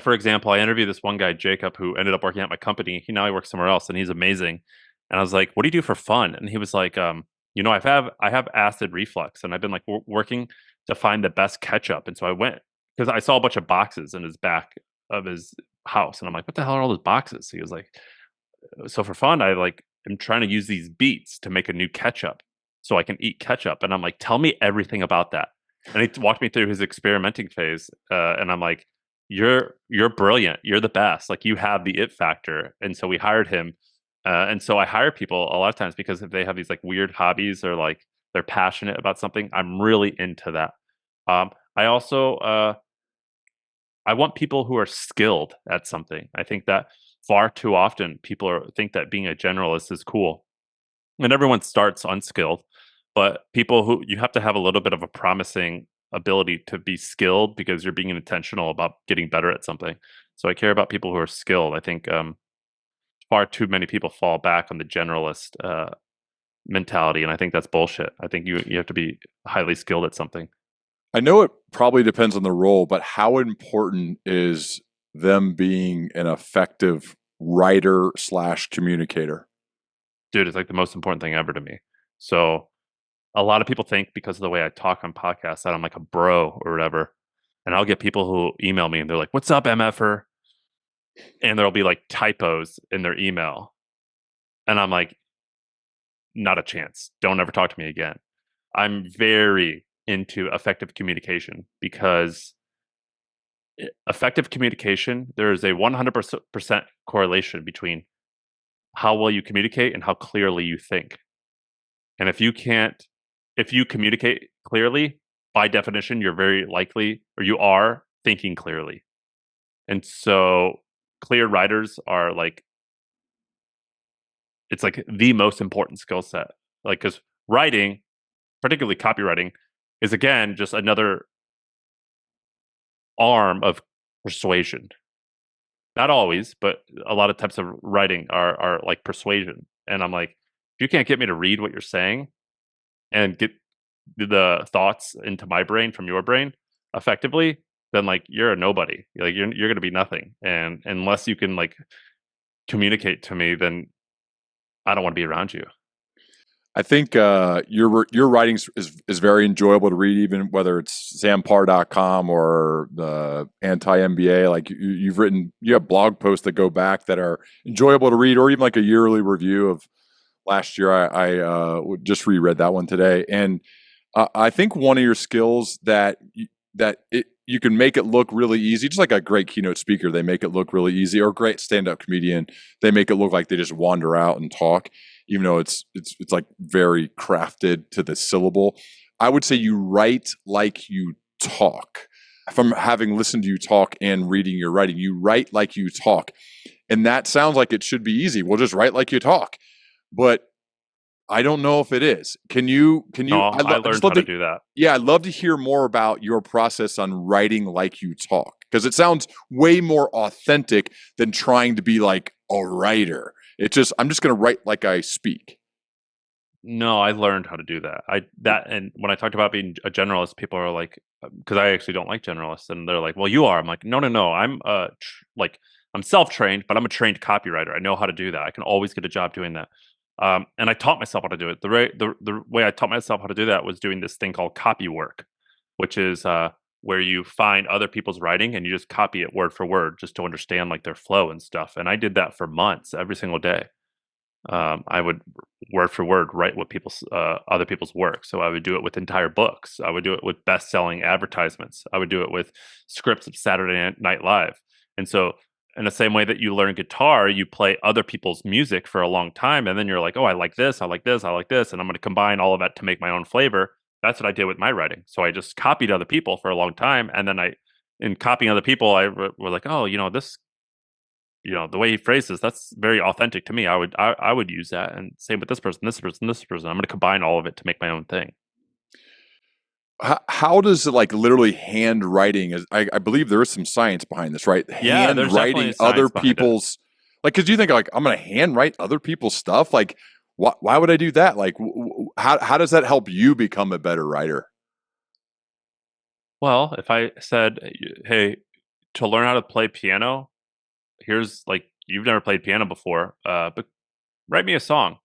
for example, I interviewed this one guy, Jacob, who ended up working at my company. He works somewhere else and he's amazing. And I was like, what do you do for fun? And he was like, I have acid reflux and I've been like working to find the best ketchup. And so I went because I saw a bunch of boxes in his back of his house. And I'm like, what the hell are all those boxes? He was like, so for fun, I like am trying to use these beets to make a new ketchup so I can eat ketchup. And I'm like, tell me everything about that. And he walked me through his experimenting phase. And I'm like, you're brilliant. You're the best. Like you have the it factor. And so we hired him. And so I hire people a lot of times because if they have these like weird hobbies or like they're passionate about something, I'm really into that. I also I want people who are skilled at something. I think that far too often think that being a generalist is cool, and everyone starts unskilled. But people who you have to have a little bit of a promising ability to be skilled because you're being intentional about getting better at something. So I care about people who are skilled. I think far too many people fall back on the generalist mentality, and I think that's bullshit. I think you have to be highly skilled at something. I know it probably depends on the role, but how important is them being an effective writer slash communicator? Dude, it's like the most important thing ever to me. So a lot of people think because of the way I talk on podcasts that I'm like a bro or whatever. And I'll get people who email me and they're like, "What's up, MFer?" And there'll be like typos in their email. And I'm like, not a chance. Don't ever talk to me again. I'm very into effective communication because effective communication, there is a 100% correlation between how well you communicate and how clearly you think. And if you communicate clearly, by definition, you're very likely, or you are thinking clearly. And so clear writers are like, it's like the most important skill set. Like, because writing, particularly copywriting, is again just another arm of persuasion. Not always, but a lot of types of writing are like persuasion. And I'm like, if you can't get me to read what you're saying and get the thoughts into my brain from your brain effectively, then like you're a nobody. Like you're gonna be nothing. And unless you can like communicate to me, then I don't want to be around you. I think your writing is very enjoyable to read, even whether it's samparr.com or the anti MBA. Like you have blog posts that go back that are enjoyable to read, or even like a yearly review of last year. I just reread that one today, and I think one of your skills you can make it look really easy, just like a great keynote speaker. They make it look really easy, or a great stand-up comedian. They make it look like they just wander out and talk, even though it's like very crafted to the syllable. I would say you write like you talk. From having listened to you talk and reading your writing, you write like you talk, and that sounds like it should be easy. We'll just write like you talk, but I don't know if it is. Can No, you? I I just learned love how to to. do that. Yeah, I'd love to hear more about your process on writing like you talk, because it sounds way more authentic than trying to be like a writer. I'm just going to write like I speak. No, I learned how to do that. And when I talked about being a generalist, people are like, because I actually don't like generalists, and they're like, "Well, you are." I'm like, "No, no, no. Like I'm self-trained, but I'm a trained copywriter. I know how to do that. I can always get a job doing that." And I taught myself how to do it. The way I taught myself how to do that was doing this thing called copy work, which is where you find other people's writing and you just copy it word for word just to understand like their flow and stuff. And I did that for months, every single day. I would word for word write what people's other people's work. So I would do it with entire books. I would do it with best-selling advertisements. I would do it with scripts of Saturday Night Live. And so, in the same way that you learn guitar, you play other people's music for a long time, and then you're like, "Oh, I like this. I like this. I like this," and I'm going to combine all of that to make my own flavor. That's what I did with my writing. So I just copied other people for a long time, and then in copying other people, were like, "Oh, this the way he phrases, that's very authentic to me. I would use that, and same with this person, this person, this person. I'm going to combine all of it to make my own thing." How does it, like, literally handwriting is? I believe there is some science behind this, right? Yeah, there's definitely Handwriting other science behind it. people's, like, because you think like I'm going to handwrite other people's stuff. Like, why would I do that? Like, how does that help you become a better writer? Well, if I said, "Hey, to learn how to play piano, here's like you've never played piano before, but write me a song."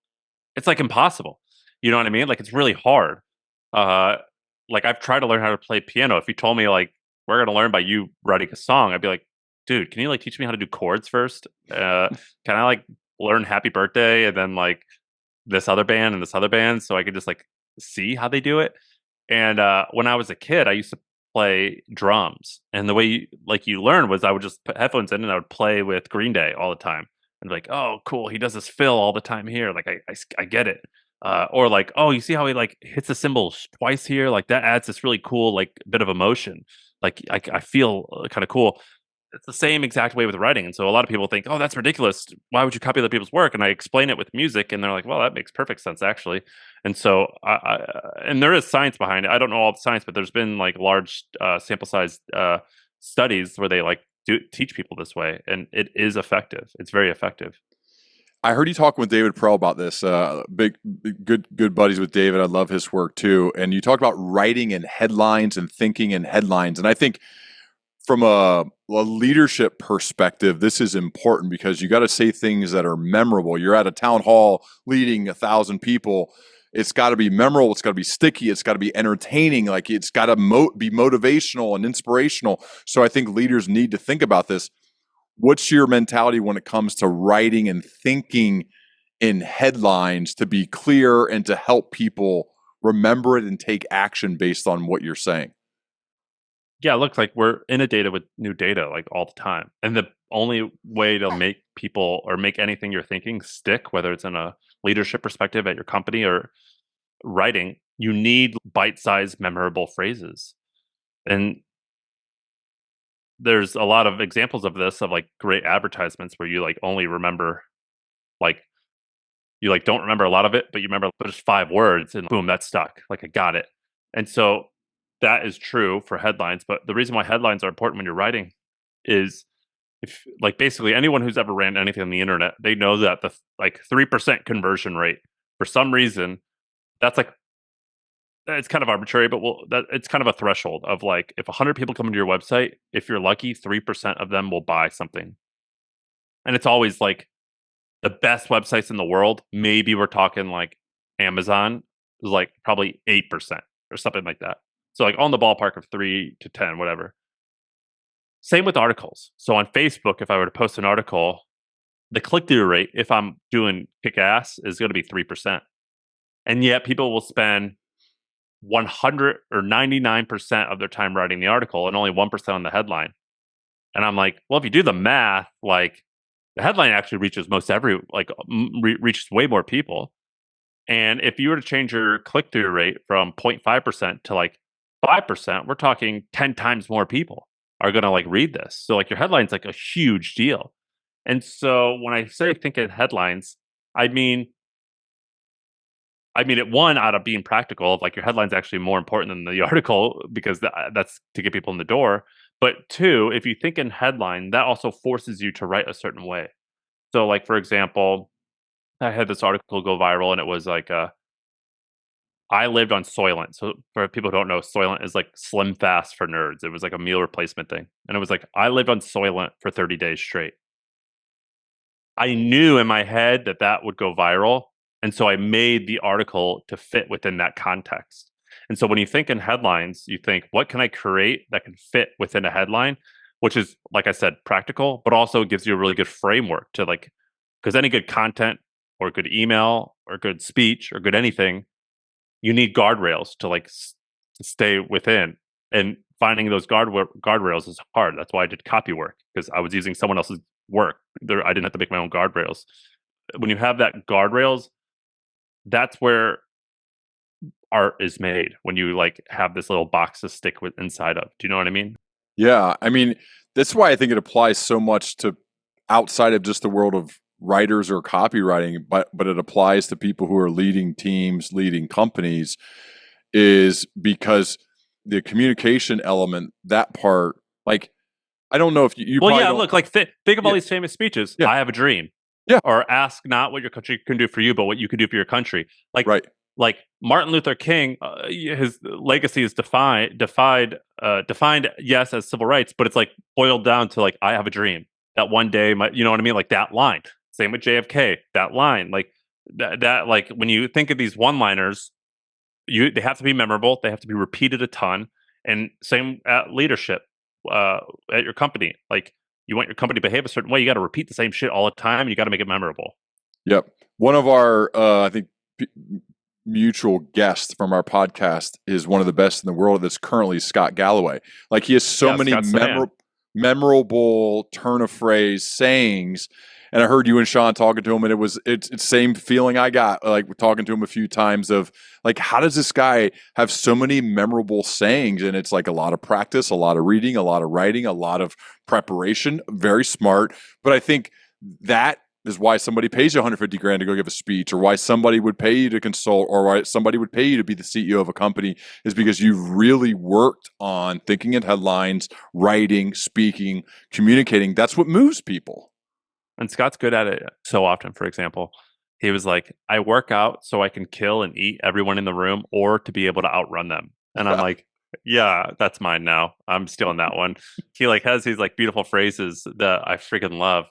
It's like impossible. You know what I mean? Like it's really hard. Uh, like I've tried to learn how to play piano. If you told me like we're gonna learn by you writing a song, I'd be like, dude, can you like teach me how to do chords first? Can I like learn Happy Birthday and then like this other band and this other band so I could just like see how they do it? And when I was a kid, I used to play drums, and the way you learn was I would just put headphones in and I would play with Green Day all the time, and be like, oh, cool, he does this fill all the time here. Like I get it. Or like, oh, you see how he like hits the cymbals twice here? Like that adds this really cool like bit of emotion. Like I feel kind of cool. It's the same exact way with writing. And so a lot of people think, oh, that's ridiculous. Why would you copy other people's work? And I explain it with music, and they're like, well, that makes perfect sense, actually. And so, and there is science behind it. I don't know all the science, but there's been like large sample size studies where they like teach people this way, and it is effective. It's very effective. I heard you talking with David Perell about this. Good buddies with David. I love his work too. And you talked about writing in headlines and thinking in headlines. And I think from a leadership perspective, this is important because you got to say things that are memorable. You're at a town hall leading 1,000 people. It's got to be memorable. It's got to be sticky. It's got to be entertaining. Like it's got to be motivational and inspirational. So I think leaders need to think about this. What's your mentality when it comes to writing and thinking in headlines to be clear and to help people remember it and take action based on what you're saying? Yeah, look, like we're inundated with new data like all the time. And the only way to make people or make anything you're thinking stick, whether it's in a leadership perspective at your company or writing, you need bite-sized memorable phrases. And there's a lot of examples of this, of like great advertisements where you like only remember like you like don't remember a lot of it, but you remember just 5 words and boom, that stuck. Like I got it. And so that is true for headlines. But the reason why headlines are important when you're writing is if like basically anyone who's ever ran anything on the internet, they know that the like 3% conversion rate for some reason, that's like it's kind of arbitrary, but it's kind of a threshold of like if 100 people come into your website, if you're lucky, 3% of them will buy something. And it's always like the best websites in the world. Maybe we're talking like Amazon is like probably 8% or something like that. So like on the ballpark of 3 to 10, whatever. Same with articles. So on Facebook, if I were to post an article, the click-through rate, if I'm doing kick-ass, is going to be 3%. And yet people will spend 100 or 99% of their time writing the article and only 1% on the headline. And I'm like, well, if you do the math, like the headline actually reaches reaches way more people. And if you were to change your click-through rate from 0.5% to like 5%, we're talking 10 times more people are going to like read this. So like your headline's like a huge deal. And so when I say think in headlines, I mean it one out of being practical, like your headline's actually more important than the article because that's to get people in the door. But two, if you think in headline, that also forces you to write a certain way. So like, for example, I had this article go viral and it was like, I lived on Soylent. So for people who don't know, Soylent is like Slim Fast for nerds. It was like a meal replacement thing. And it was like, I lived on Soylent for 30 days straight. I knew in my head that that would go viral. And so I made the article to fit within that context. And so when you think in headlines, you think, what can I create that can fit within a headline? Which is, like I said, practical, but also gives you a really good framework to like, because any good content or good email or good speech or good anything, you need guardrails to like to stay within. And finding those guardrails is hard. That's why I did copy work, because I was using someone else's work. I didn't have to make my own guardrails. When you have that guardrails, that's where art is made, when you like have this little box to stick with inside of. Do you know what I mean? Yeah. I mean, that's why I think it applies so much to outside of just the world of writers or copywriting, but it applies to people who are leading teams, leading companies, is because the communication element, that part, like, I don't know if you well, probably yeah, don't, look, like think of all these famous speeches. yeah, I have a dream. yeah, Or ask not what your country can do for you, but what you can do for your country. right, Like Martin Luther King, his legacy is defined, yes, as civil rights, but it's like boiled down to like, I have a dream that one day, you know what I mean? Like that line. Same with JFK, that line. Like that like when you think of these one-liners, they have to be memorable. They have to be repeated a ton. And same at leadership, at your company. Like you want your company to behave a certain way, you got to repeat the same shit all the time. You got to make it memorable. yep. One of our, I think, mutual guests from our podcast is one of the best in the world. That's currently Scott Galloway. Like he has so many memorable turn of phrase sayings. And I heard you and Sean talking to him, and it's same feeling I got like talking to him a few times of like, how does this guy have so many memorable sayings? And it's like a lot of practice, a lot of reading, a lot of writing, a lot of preparation. Very smart. But I think that is why somebody pays you 150 grand to go give a speech, or why somebody would pay you to consult, or why somebody would pay you to be the CEO of a company, is because you've really worked on thinking in headlines, writing, speaking, communicating. That's what moves people. And Scott's good at it so often. For example, he was like, I work out so I can kill and eat everyone in the room or to be able to outrun them. And I'm Yeah. like, yeah, that's mine now. I'm stealing that one. He like has these like beautiful phrases that I freaking love.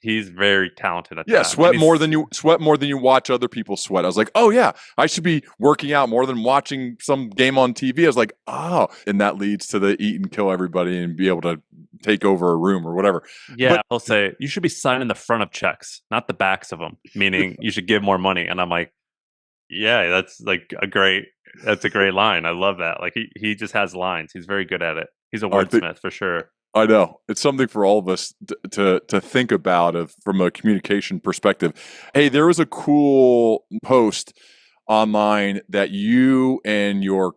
He's very talented at Yeah, that. And he's sweat more than you watch other people sweat. I was like, oh yeah, I should be working out more than watching some game on TV. I was like, oh, and that leads to the eat and kill everybody and be able to take over a room or whatever. yeah, But he'll say you should be signing the front of checks, not the backs of them, meaning you should give more money. And I'm like, yeah, that's a great line. I love that. Like he just has lines. He's very good at it. He's a I think wordsmith for sure. I know it's something for all of us to think about of from a communication perspective. Hey, there was a cool post online that you and your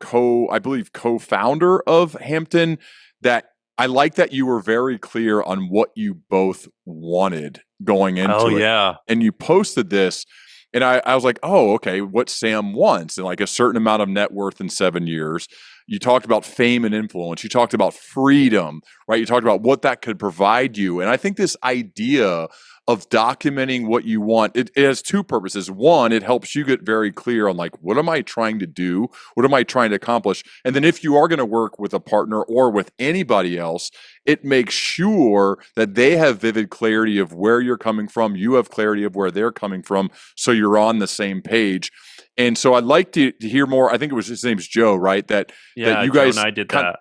I believe co-founder of Hampton, that I like that you were very clear on what you both wanted going Oh into it. yeah. And you posted this, and I was like, oh, okay, what Sam wants, and like a certain amount of net worth in 7 years. You talked about fame and influence. You talked about freedom, right? You talked about what that could provide you. And I think this idea of documenting what you want, it has two purposes. One, it helps you get very clear on like, what am I trying to do? What am I trying to accomplish? And then if you are going to work with a partner or with anybody else, it makes sure that they have vivid clarity of where you're coming from. You have clarity of where they're coming from. So you're on the same page. And so I'd like to hear more. I think it was his name's Joe, right? That Yeah, you Joe and guys I did kind that.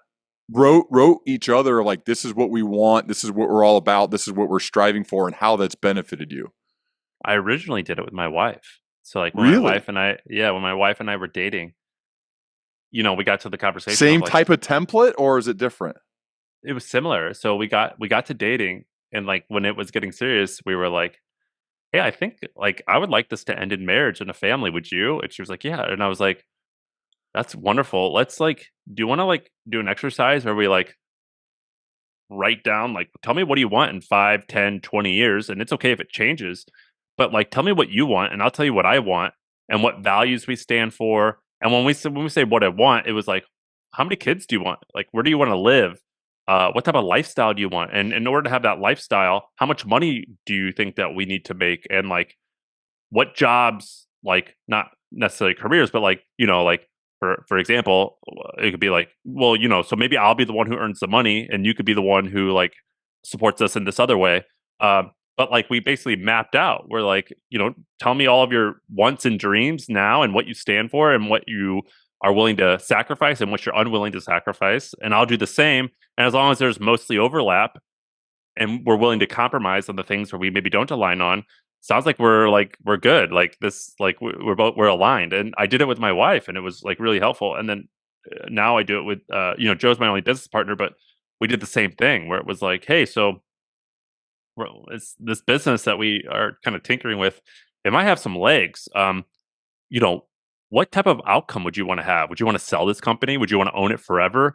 wrote each other like, this is what we want, this is what we're all about, this is what we're striving for, and how that's benefited you. I originally did it with my wife. So like Really? when my wife and I were dating, we got to the conversation of Same like type of template, or is it different? it was similar. So we got to dating, and like when it was getting serious, we were like, "Hey, I think like I would like this to end in marriage and a family. Would you?" And she was like, "Yeah." And I was like, "That's wonderful. Let's like do you want to like do an exercise where we like write down like tell me what do you want in 5, 10, 20 years, and it's okay if it changes, but like tell me what you want and I'll tell you what I want and what values we stand for." And when we say what I want, it was like, how many kids do you want? Like, where do you want to live? What type of lifestyle do you want? And in order to have that lifestyle, how much money do you think that we need to make? And like, what jobs, like not necessarily careers, but like, like for example, it could be like, well, so maybe I'll be the one who earns the money and you could be the one who like supports us in this other way. But like we basically mapped out, we're like, tell me all of your wants and dreams now and what you stand for and what you are willing to sacrifice and what you're unwilling to sacrifice. And I'll do the same. And as long as there's mostly overlap and we're willing to compromise on the things where we maybe don't align on, sounds like we're good. Like this, like we're aligned. And I did it with my wife, and it was like really helpful. And then now I do it with Joe's my only business partner, but we did the same thing where it was like, hey, so it's this business that we are kind of tinkering with. It might have some legs. You know, what type of outcome would you want to have? Would you want to sell this company? Would you want to own it forever?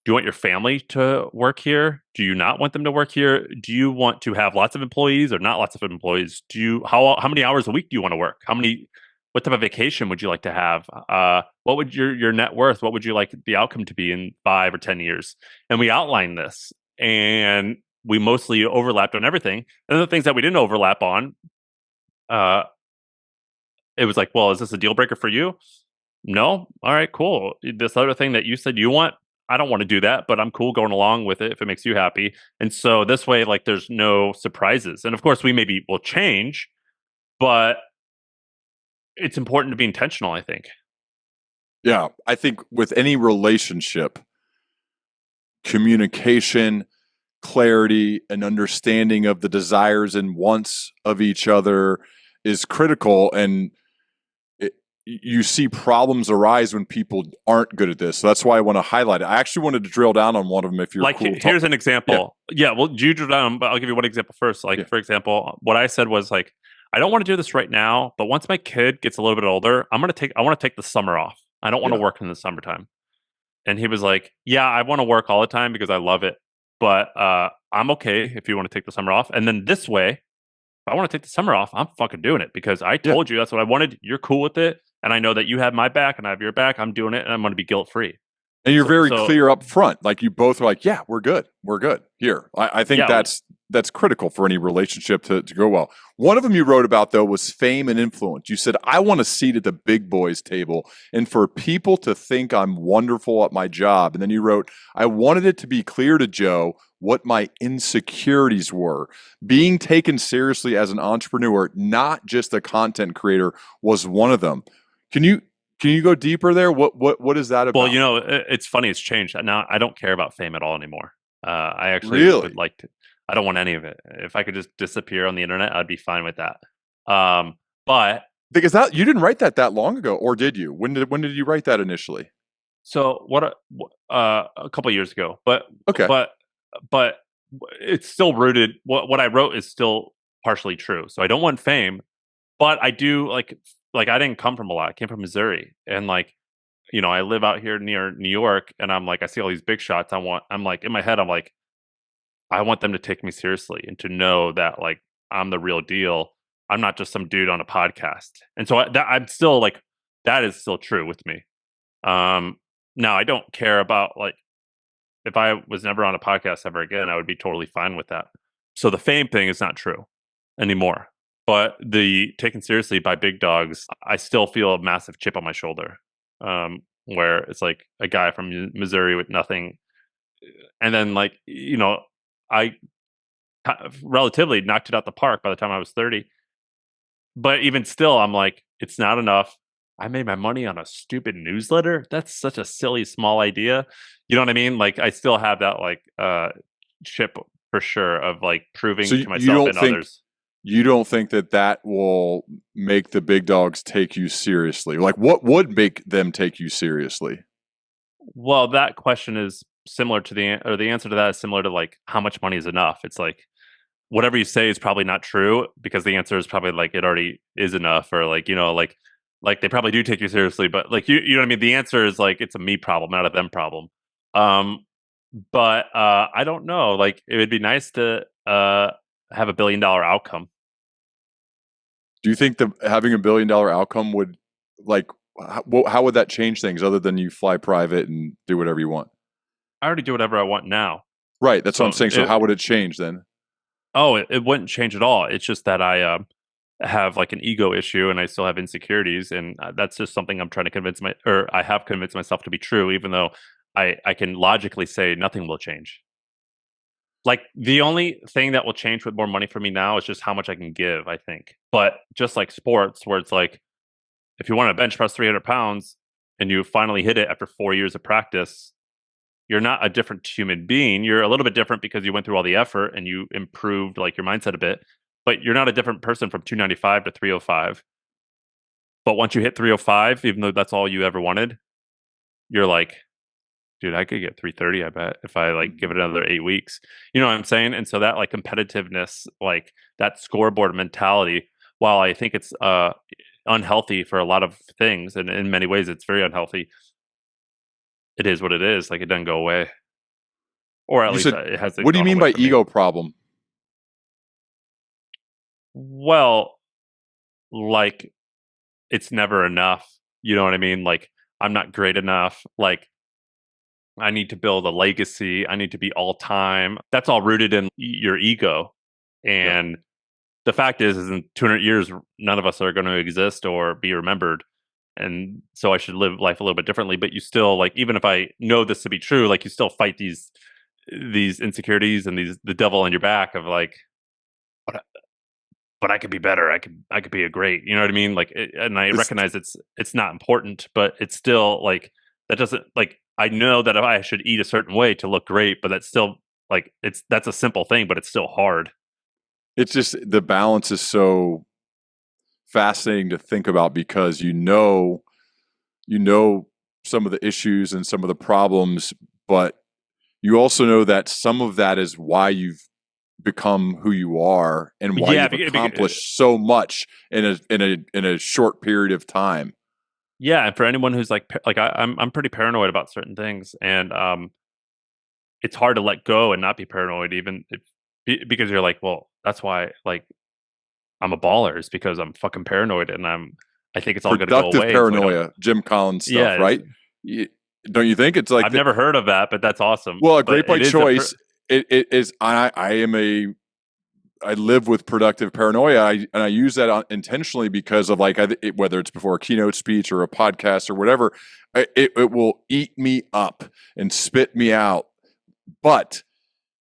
Do you want your family to work here? Do you not want them to work here? Do you want to have lots of employees or not lots of employees? How many hours a week do you want to work? What type of vacation would you like to have? What would your net worth? What would you like the outcome to be in 5 or 10 years? And we outlined this, and we mostly overlapped on everything. And the things that we didn't overlap on, uh, it was like, well, is this a deal breaker for you? No. All right, cool. This other thing that you said you want, I don't want to do that, but I'm cool going along with it if it makes you happy. And so this way, like, there's no surprises. And of course, we maybe will change, but it's important to be intentional, I think. Yeah, I think with any relationship, communication, clarity, and understanding of the desires and wants of each other is critical. And you see problems arise when people aren't good at this. So that's why I want to highlight it. I actually wanted to drill down on one of them if you're Like, cool. here's an Yeah, example. Yeah, well, you drew down, but I'll give you one example first. Like, yeah, for example, what I said was like, I don't want to do this right now, but once my kid gets a little bit older, I want to take the summer off. I don't want to yeah. work in the summertime. And he was like, yeah, I want to work all the time because I love it. But I'm okay if you want to take the summer off. And then this way, I want to take the summer off, I'm fucking doing it because I Yeah. told you that's what I wanted. You're cool with it. And I know that you have my back and I have your back. I'm doing it and I'm going to be guilt free. And you're very So clear up front. Like you both are like, yeah, we're good. We're good. Here. I think yeah, that's critical for any relationship to go well. One of them you wrote about though was fame and influence. You said, I want a seat at the big boys table and for people to think I'm wonderful at my job. And then you wrote, I wanted it to be clear to Joe what my insecurities were. Being taken seriously as an entrepreneur, not just a content creator, was one of them. Can you go deeper there? What is that well, about? it's funny. It's changed. Now I don't care about fame at all anymore. I actually would Really? like to, I don't want any of it. If I could just disappear on the internet, I'd be fine with that. But Because that you didn't write that long ago, or did you? When did you write that initially? so a couple years ago, Okay. but but it's still rooted. What I wrote is still partially true. So I don't want fame, but I do like I didn't come from a lot. I came from Missouri, and like I live out here near New York, and I'm like I see all these big shots. I'm like in my head, I'm like I want them to take me seriously and to know that like I'm the real deal. I'm not just some dude on a podcast. And so I'm still like that is still true with me. Um, Now I don't care about like if I was never on a podcast ever again, I would be totally fine with that. So the fame thing is not true anymore. But the taken seriously by big dogs, I still feel a massive chip on my shoulder. Where it's like a guy from Missouri with nothing, and then like I relatively knocked it out the park by the time I was 30. But even still, I'm like, it's not enough. I made my money on a stupid newsletter. That's such a silly small idea. You know what I mean? Like I still have that like chip for sure of like So proving to you myself don't and think others. that will make the big dogs take you seriously? Like what would make them take you seriously? Well, that question is similar to the answer to that is similar to like how much money is enough. It's like whatever you say is probably not true because the answer is probably like it already is enough or like like they probably do take you seriously but like you know what I mean the answer is like it's a me problem not a them problem. um but I don't know, like it would be nice to have $1 billion outcome. Do you think that having $1 billion outcome would like how would that change things other than you fly private and do whatever you want? I already do whatever I want now. Right, that's what I'm So saying. So how would it change then? it wouldn't change at all. It's just that I have like an ego issue and I still have insecurities, and that's just something I'm trying to I have convinced myself to be true, even though I can logically say nothing will change. Like the only thing that will change with more money for me now is just how much I can give, I think. But just like sports, where it's like if you want to bench press 300 pounds and you finally hit it after 4 years of practice, you're not a different human being. You're a little bit different because you went through all the effort and you improved like your mindset a bit, but you're not a different person from 295 to 305. But once you hit 305, even though that's all you ever wanted, you're like, dude, I could get 330, I bet, if I like give it another 8 weeks. You know what I'm saying? And so that like competitiveness, like that scoreboard mentality, while I think it's unhealthy for a lot of things, and in many ways it's very unhealthy, it is what it is. Like it doesn't go away. Or at You least said it hasn't what do you gone mean away by from me. ego problem? Well, like it's never enough. You know what I mean? Like I'm not great enough. Like I need to build a legacy. I need to be all time. That's all rooted in your ego. Yep. And the fact is in 200 years, none of us are going to exist or be remembered. And so I should live life a little bit differently. But you still like, even if I know this to be true, like you still fight these insecurities and the devil on your back of like, but but I could be better. I could be a great. You know what I mean? Like, and I It's recognize it's not important, but it's still like that doesn't like I know that if I should eat a certain way to look great, but that's still like that's a simple thing, but it's still hard. it's just the balance is so fascinating to think about because you know some of the issues and some of the problems, but you also know that some of that is why you've become who you are and why Yeah, you've accomplished so much in a short period of time. yeah. And for anyone who's like I'm pretty paranoid about certain things, and it's hard to let go and not be paranoid, even if, because you're like, well, that's why like I'm a baller is because I'm fucking paranoid and I think it's all going to go Productive away until I don't. paranoia, Jim Collins stuff, Yeah, right? You, don't you think it's like I've the, never heard of that, but that's awesome. well, a But great by it is a choice. It is. I am a I live with productive paranoia, and I use that intentionally because of like whether it's before a keynote speech or a podcast or whatever, it will eat me up and spit me out. But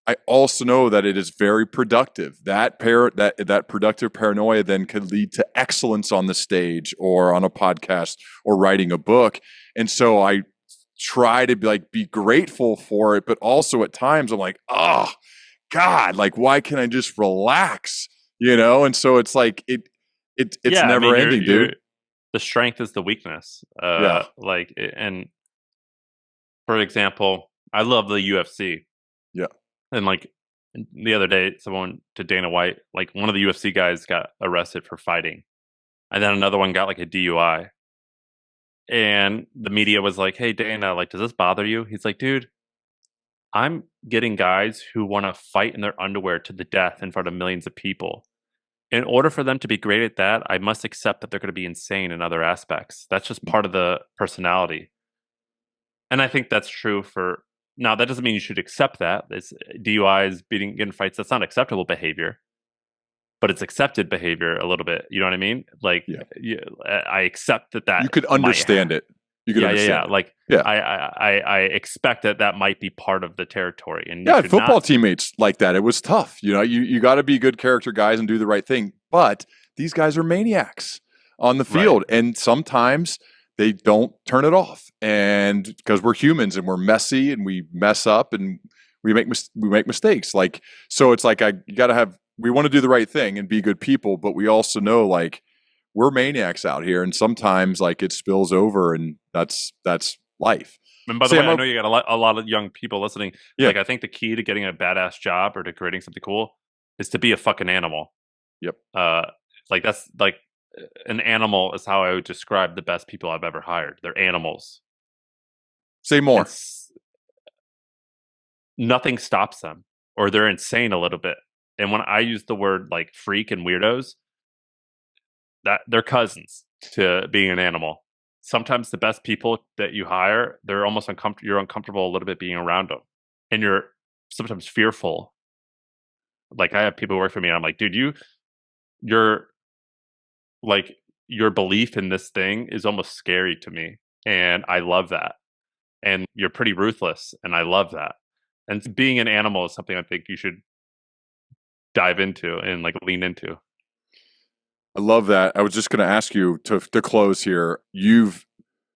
I also know that it is very productive. That productive paranoia then could lead to excellence on the stage or on a podcast or writing a book. And so I try to be grateful for it, but also at times I'm like, oh God, like why can't I just relax? And so it's like it's yeah. I never mean, ending, you're dude. the strength is the weakness. Yeah, And for example, I love the UFC, yeah. and like the other day, someone to Dana White, like one of the UFC guys got arrested for fighting, and then another one got like a DUI. And the media was like, "Hey, Dana, like, does this bother you?" He's like, "Dude, I'm getting guys who want to fight in their underwear to the death in front of millions of people. In order for them to be great at that, I must accept that they're going to be insane in other aspects. That's just part of the personality." And I think that's true for now. That doesn't mean you should accept that. It's DUIs, getting fights. That's not acceptable behavior, but it's accepted behavior a little bit. You know what I mean? Like, Yeah. I accept that You that could might. understand it. You could Yeah. understand it. Like, Yeah. I expect that that might be part of the territory, and you Yeah, should football not. teammates like that. It was tough. You got to be good character guys and do the right thing. But these guys are maniacs on the Right. field, and sometimes they don't turn it off. And because we're humans and we're messy and we mess up and we make mistakes. Like so, it's like you got to have. We want to do the right thing and be good people, but we also know like we're maniacs out here, and sometimes like it spills over, and that's life. And by the way, Sam, I know you got a lot of young people listening. yeah, Like, I think the key to getting a badass job or to creating something cool is to be a fucking animal. yep. Uh, like that's like an animal is how I would describe the best people I've ever hired. They're animals, Say and more. nothing stops them, or they're insane a little bit. And when I use the word like freak and weirdos, that they're cousins to being an animal. Sometimes the best people that you hire, they're almost uncomfortable. You're uncomfortable a little bit being around them, and you're sometimes fearful. Like I have people who work for me, and I'm like, dude, you're like your belief in this thing is almost scary to me, and I love that. And you're pretty ruthless, and I love that. And being an animal is something I think you should dive into and like lean into. I love that. I was just going to ask you to close here. You've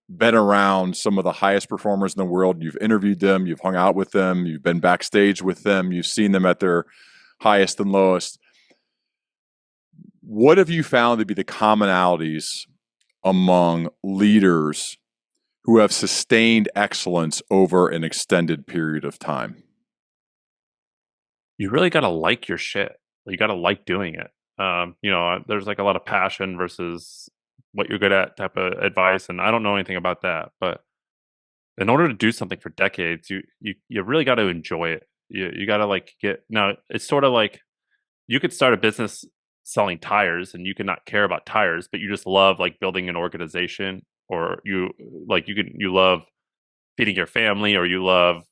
been around some of the highest performers in the world. You've interviewed them. You've hung out with them. You've been backstage with them. You've seen them at their highest and lowest. What have you found to be the commonalities among leaders who have sustained excellence over an extended period of time? You really got to like your shit. You got to like doing it. There's like a lot of passion versus what you're good at type of advice, and I don't know anything about that. But in order to do something for decades, you really got to enjoy it. You got to like get now. It's sort of like you could start a business selling tires, and you could not care about tires, but you just love like building an organization, or you love feeding your family, or you love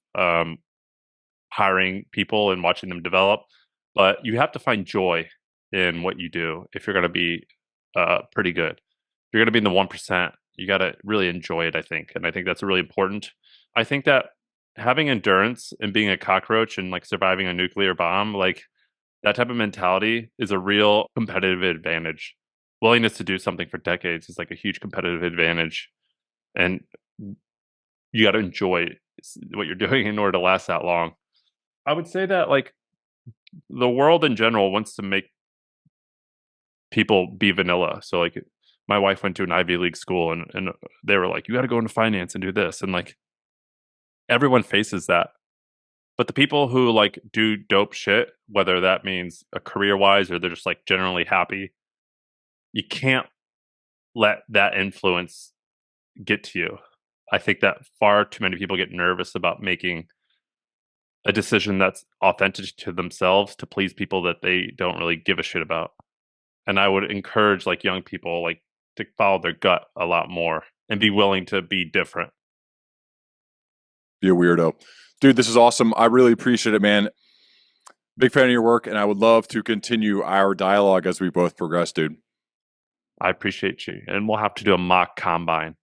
hiring people and watching them develop. But you have to find joy in what you do if you're going to be pretty good. If you're going to be in the 1%, you got to really enjoy it, I think. And I think that's really important. I think that having endurance and being a cockroach and like surviving a nuclear bomb, like that type of mentality is a real competitive advantage. Willingness to do something for decades is like a huge competitive advantage. And you got to enjoy what you're doing in order to last that long. I would say that like the world in general wants to make people be vanilla. So like my wife went to an Ivy League school, and they were like, you got to go into finance and do this. And like everyone faces that. But the people who like do dope shit, whether that means a career wise or they're just like generally happy, you can't let that influence get to you. I think that far too many people get nervous about making a decision that's authentic to themselves to please people that they don't really give a shit about. And I would encourage like young people like to follow their gut a lot more and be willing to be different. Be a weirdo. Dude, this is awesome. I really appreciate it, man. Big fan of your work, and I would love to continue our dialogue as we both progress, dude. I appreciate you. And we'll have to do a mock combine.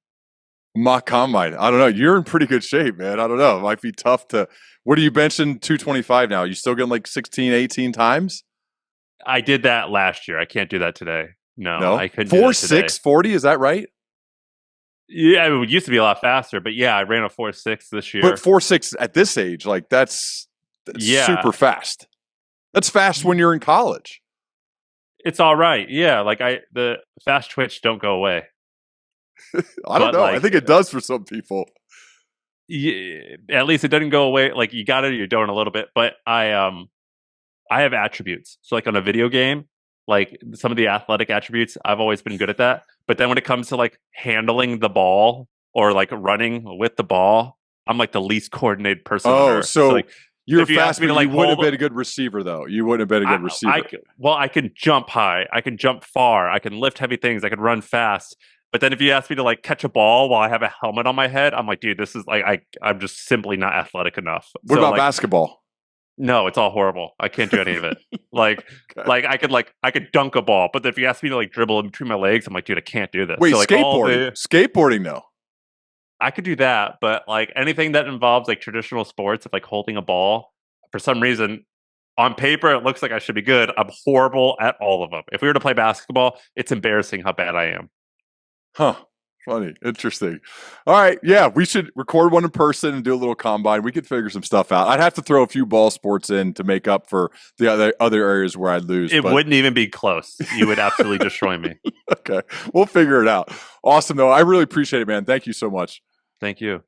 Mock combine. I don't know. You're in pretty good shape, man. I don't know. It might be tough to. What are you benching 225 now? You still getting like 16, 18 times? I did that last year. I can't do that today. No, No. I couldn't do 4, that today. 6, 40. Is that right? Yeah, it used to be a lot faster, but yeah, I ran a 4.6 this year. But 4.6 at this age, like that's super fast. That's fast when you're in college. It's all right. Yeah, like the fast twitch don't go away. I don't know. Like, I think it does for some people. Yeah, at least it doesn't go away. Like you got it, you're doing a little bit. But I have attributes. So like on a video game, like some of the athletic attributes, I've always been good at that. But then when it comes to like handling the ball or like running with the ball, I'm like the least coordinated person on earth. So like, you're fast, but you wouldn't have been a good receiver, though. You wouldn't have been a good receiver. I can jump high. I can jump far. I can lift heavy things. I can run fast. But then if you ask me to like catch a ball while I have a helmet on my head, I'm like, dude, this is like I'm just simply not athletic enough. What about basketball? No, it's all horrible. I can't do any of it. Like I could dunk a ball, but if you ask me to like dribble in between my legs, I'm like, dude, I can't do this. Wait, so, like, skateboarding? Skateboarding, no. I could do that, but like anything that involves like traditional sports, of like holding a ball, for some reason, on paper it looks like I should be good. I'm horrible at all of them. If we were to play basketball, it's embarrassing how bad I am. Huh. Funny. Interesting. All right. Yeah, we should record one in person and do a little combine. We could figure some stuff out. I'd have to throw a few ball sports in to make up for the other areas where I'd lose. It wouldn't even be close. You would absolutely destroy me. Okay. We'll figure it out. Awesome, though. I really appreciate it, man. Thank you so much. Thank you.